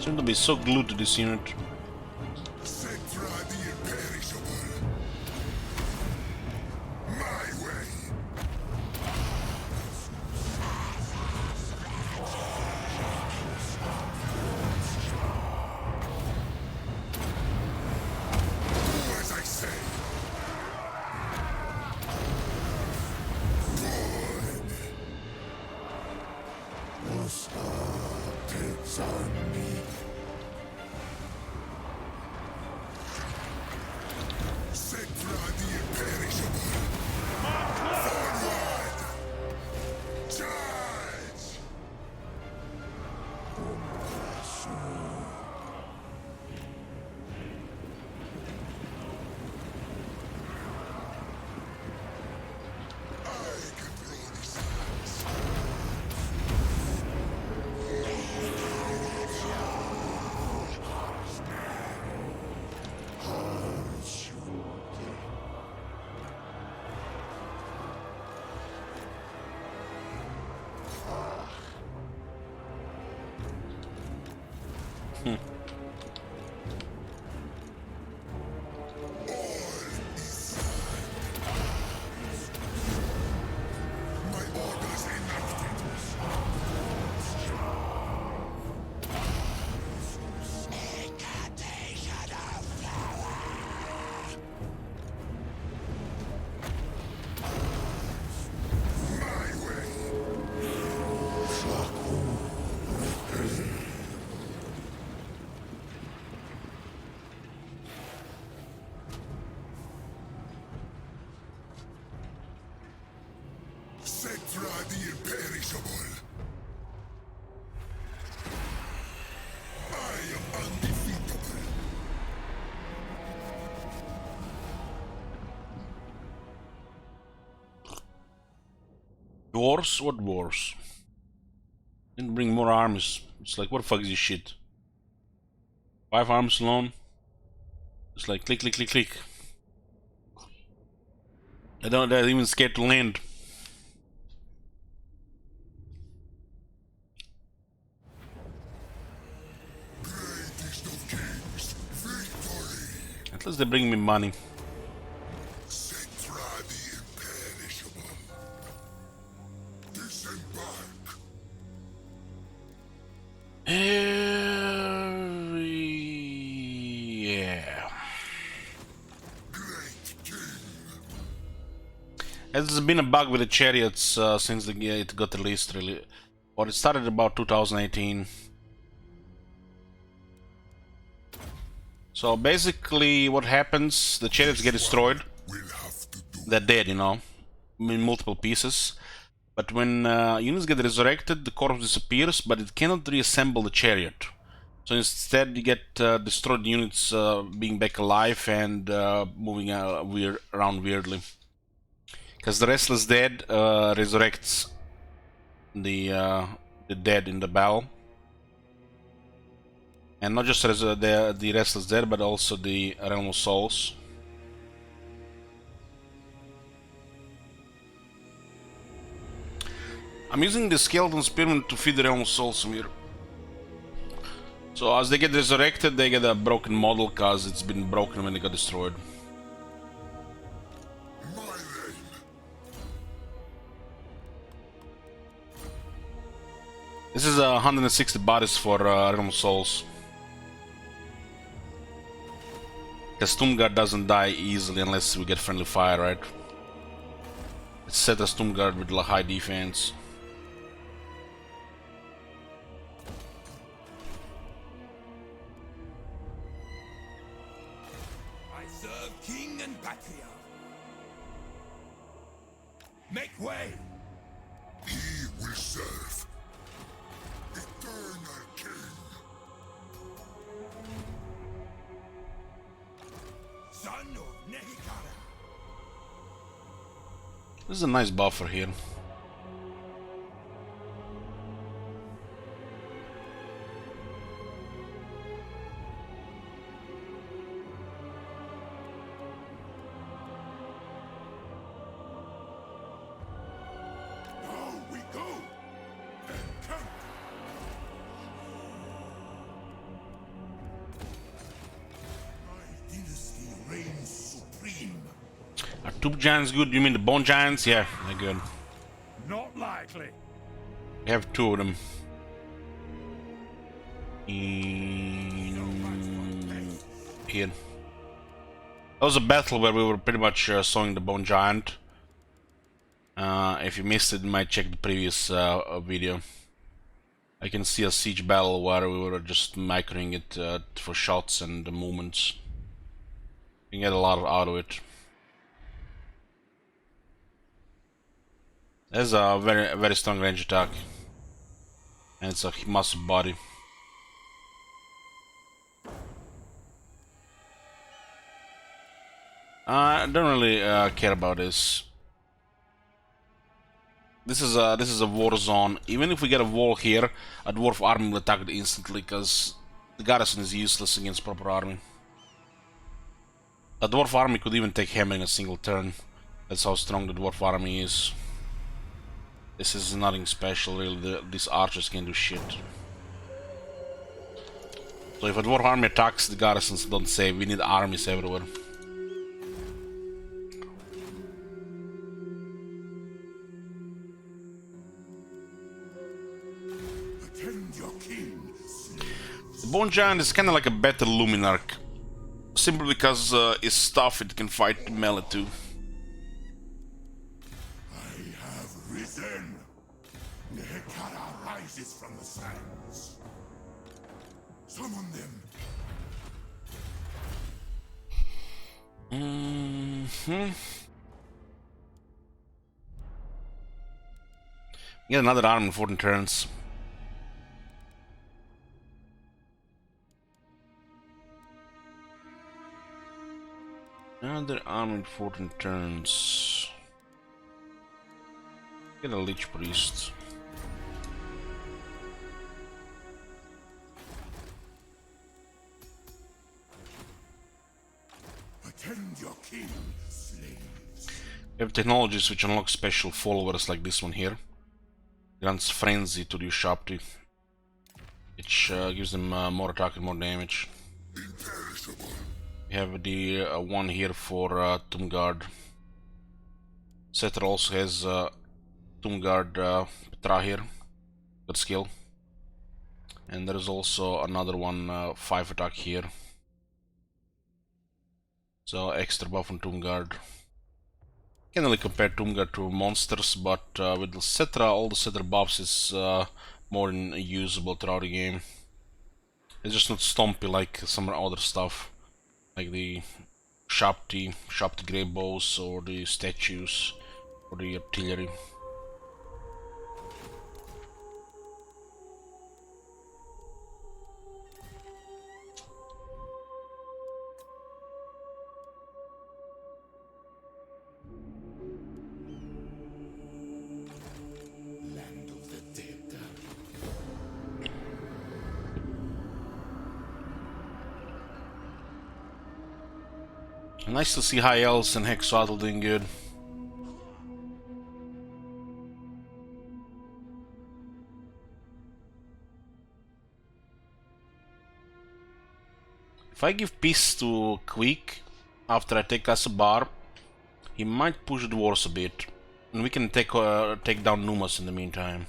Seem to be so glued to this unit. Cetra the imperishable. I am undefeatable. Wars? What wars? Didn't bring more armies. It's like, what the fuck is this shit? 5 arms alone? It's like click, click, click, click. They're even scared to land. Greatest of kings, victory. At least they bring me money. Cetra the imperishable. Disembark. Yeah. Great king. There's been a bug with the chariots since it got released, really. Or it started about 2018. So basically what happens, the chariots get destroyed. They're dead, you know, in multiple pieces. But when units get resurrected, the corpse disappears, but it cannot reassemble the chariot. So instead you get destroyed units being back alive and moving around weirdly. Because the Restless Dead resurrects the dead in the battle. And not just the Restless Dead, but also the Realm of Souls. I'm using the Skeleton Spearman to feed the Realm of Souls from here. So as they get resurrected, they get a broken model, cause it's been broken when they got destroyed. This is 160 bodies for Realm of Souls. Because Doomguard doesn't die easily unless we get friendly fire, right? It's set as Doomguard with high defense. I serve King and Patriarch. Make way! He will serve. Eternal King. Son of Nehikara. This is a nice buffer here. Now we go. Come. My dynasty reigns supreme. Are Tube Giants good? You mean the Bone Giants? Yeah, they're good. Not likely. We have two of them. Here. That was a battle where we were pretty much sawing the Bone Giant. If you missed it, you might check the previous video. I can see a siege battle where we were just microing it for shots and the movements. You can get a lot out of it. There's a very strong range attack, and it's a massive body. I don't really care about this. This is a war zone. Even if we get a wall here, a dwarf army will attack it instantly because the garrison is useless against proper army. A dwarf army could even take Khemri in a single turn. That's how strong the dwarf army is. This is nothing special, really. These archers can do shit. So if a dwarf army attacks, the garrisons don't save. We need armies everywhere. Attend your king. The Bone Giant is kind of like a better Luminarch. Simply because his stuff it can fight melee too. I have risen. Nehekara rises from the sands. Summon them. Get another arm in 14 turns. Another arm in 14 turns. Get a Lich Priest. Attend your king, slaves. We have technologies which unlock special followers like this one here. Grants Frenzy to the Ushapti, which gives them more attack and more damage. Imperishable. We have the one here for Doomguard. Setter also has Doomguard Petra here, good skill. And there is also another one, 5 attack here. So extra buff on Doomguard. Can't really compare Doomguard to monsters, but with the Cetra, all the Cetra buffs is more than usable throughout the game. It's just not stompy like some other stuff, like the Shapti Grey Bows, or the statues, or the artillery. Nice to see High Elves and Hexatl doing good. If I give peace to Quick after I take Asabar, he might push dwarves a bit, and we can take down Numas in the meantime.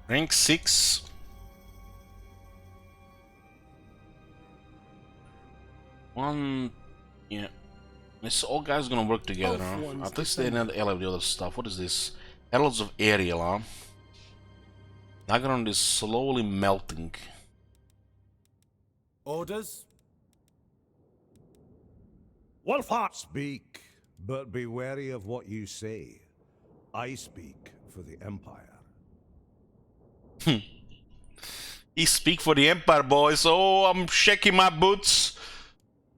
Rank 6. Yeah. This all guys gonna work together, huh? At least they need the other stuff. What is this? Heralds of Ariel, huh? Nagaron is slowly melting. Orders? Wolfheart! Speak, but be wary of what you say. I speak for the Empire. He speak for the Empire, boys. Oh, I'm shaking my boots.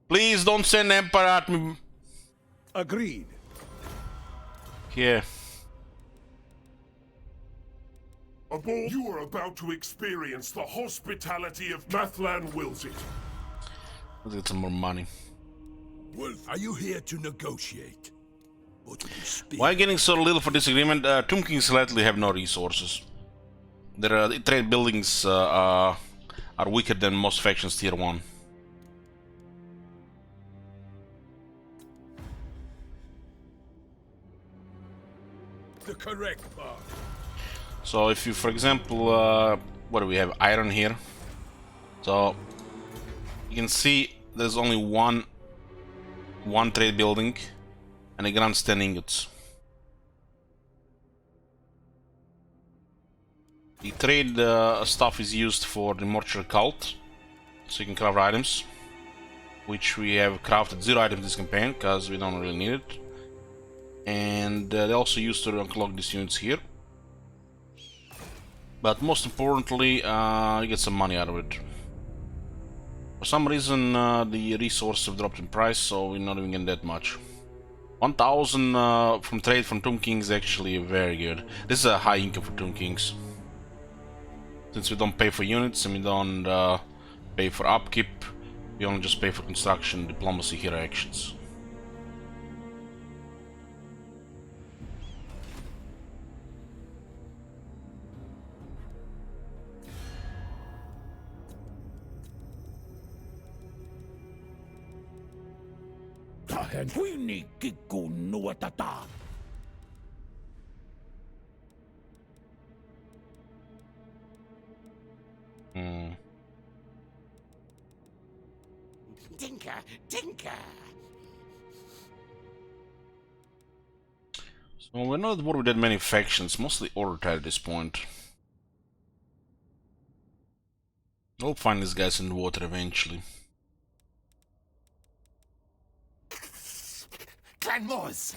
Please don't send Empire at me. Agreed. Yeah. Aboard, you are about to experience the hospitality of Mathlan wills it. Let's get some more money. Wolf, are you here to negotiate? Or do you speak? Why getting so little for this agreement? Tomb Kings lately have no resources. Their trade buildings are weaker than most factions tier 1. The correct path. So if you, for example, what do we have? Iron here. So you can see there's only one trade building and a grants 10 ingots. The trade stuff is used for the mortuary cult, so you can craft items, which we have crafted 0 items this campaign because we don't really need it. And they also used to unlock these units here. But most importantly, you get some money out of it. For some reason, the resources have dropped in price, so we're not even getting that much. 1000 from trade from Tomb Kings is actually very good. This is a high income for Tomb Kings. Since we don't pay for units and we don't pay for upkeep, we only just pay for construction, diplomacy, hero actions. Tinker! So we're not at war with that many factions, mostly order tied at this point. We'll find these guys in the water eventually. Clanmores!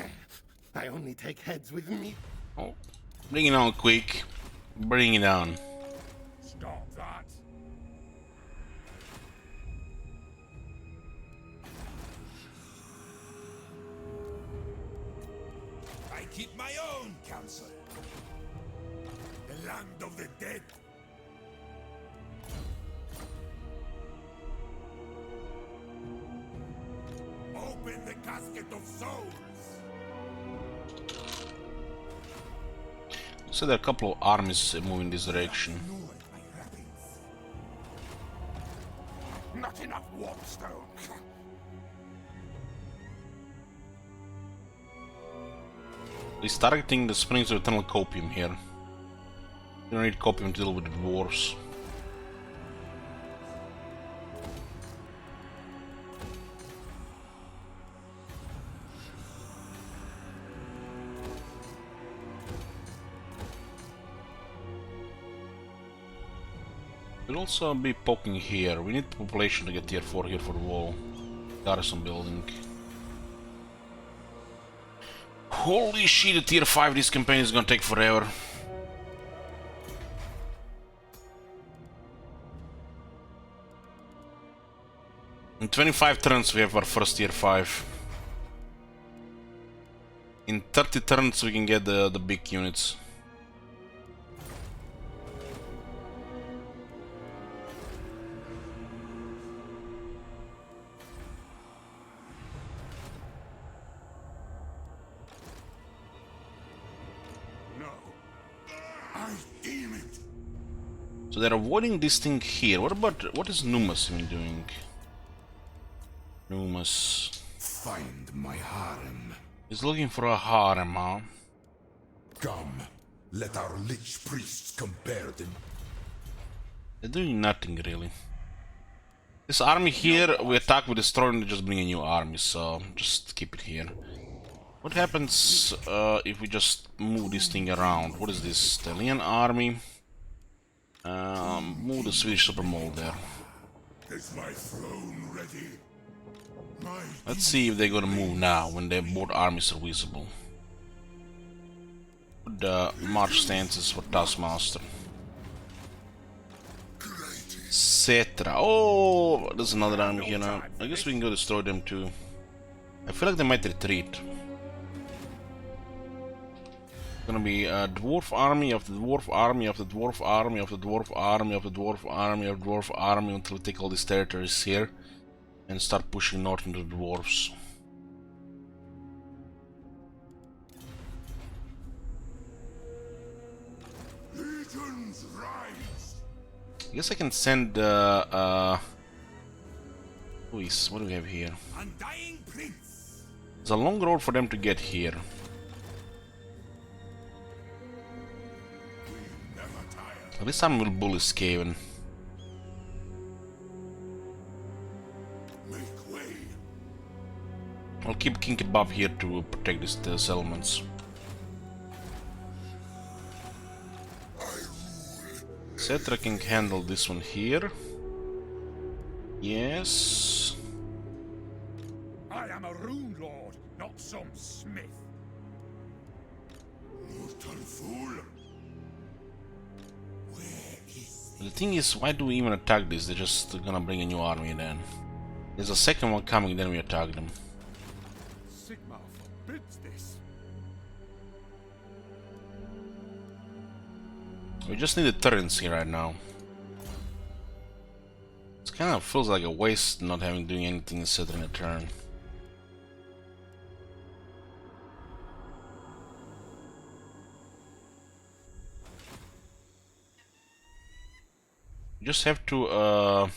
I only take heads with me. Oh, bring it on, Quick. Bring it on. Stop that. I keep my own counsel. The land of the dead. Open the casket of souls. So there are a couple of armies moving this direction. Not enough warpstone. He's targeting the Springs of Eternal Copium here. You don't need Copium to deal with the dwarves. We'll also be poking here. We need population to get tier 4 here for the wall. Garrison building. Holy shit, a tier 5 this campaign is gonna take forever. In 25 turns we have our first tier 5. In 30 turns we can get the big units. So they're avoiding this thing here. What is Numas even doing? Numas. Find my harem. He's looking for a harem, huh? Come, let our lich priests compare them. They're doing nothing really. This army here, we attack, we destroy, and they just bring a new army, so just keep it here. What happens if we just move this thing around? What is this? The Italian army? Move the Swedish super mole there. Is my throne ready? Let's see if they're gonna move now when their both armies are visible. The march stances for Taskmaster. Cetra. Oh, there's another army here now. I guess we can go destroy them too. I feel like they might retreat. Gonna be a dwarf army of the dwarf army of the dwarf army of the dwarf army of the dwarf army of the dwarf army until we take all these territories here and start pushing north into the dwarves. Legions rise. I guess I can send Luis, what do we have here? Undying Prince. It's a long road for them to get here. At least time we'll bully Skaven. Make way. I'll keep King Kebab here to protect these settlements. Cetra can handle this one here. Yes. I am a rune lord, not some smith. Mortal fool. The thing is, why do we even attack this? They're just gonna bring a new army then. There's a second one coming, then we attack them. Sigmar forbids this. We just need the turrets here right now. It kind of feels like a waste not having doing anything instead in a turn. You just have to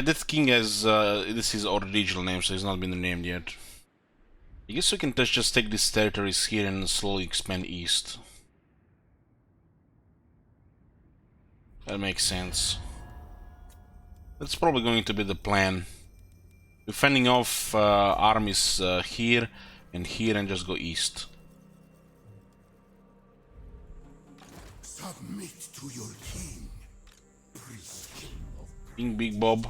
this king has this is our regional name, so he's not been named yet. I guess we can just take these territories here and slowly expand east. That makes sense. That's probably going to be the plan. We're fending off armies here and just go east. Submit to your king, priest of King Big Bob.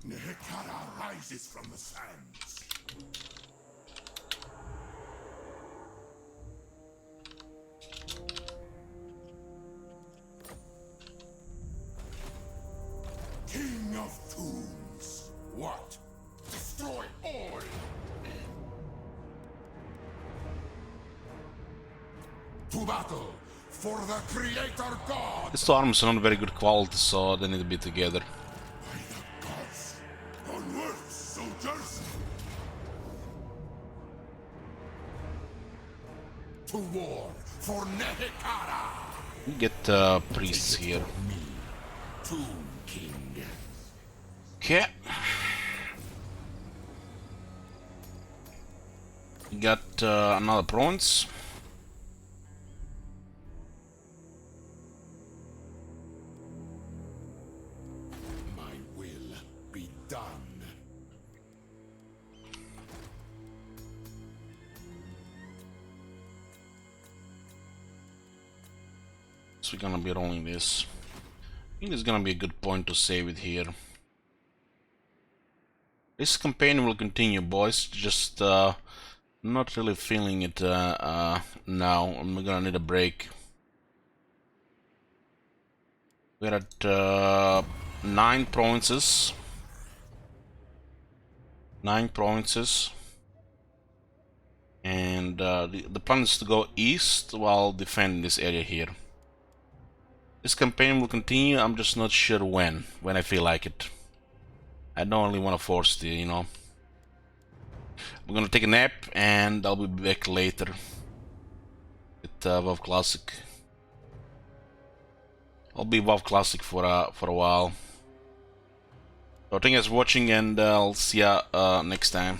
Nehekara rises from the sands. King of tombs. What? Destroy all. To battle for the Creator God. These two armies are not very good quality, so they need to be together. By the gods. Onward, soldiers. To war for Nehekara. We get priests here. Me, Tomb King. Okay. We got another province. My will be done. So we're gonna be rolling this. I think there's gonna be a good point to save it here. This campaign will continue, boys. Just not really feeling it now. I'm gonna need a break. We're at 9 provinces. 9 provinces. And the plan is to go east while defending this area here. This campaign will continue, I'm just not sure when I feel like it. I don't really want to force it, you know. I'm gonna take a nap and I'll be back later with WoW Classic. I'll be WoW Classic for a while. So thank you guys for watching, and I'll see ya next time.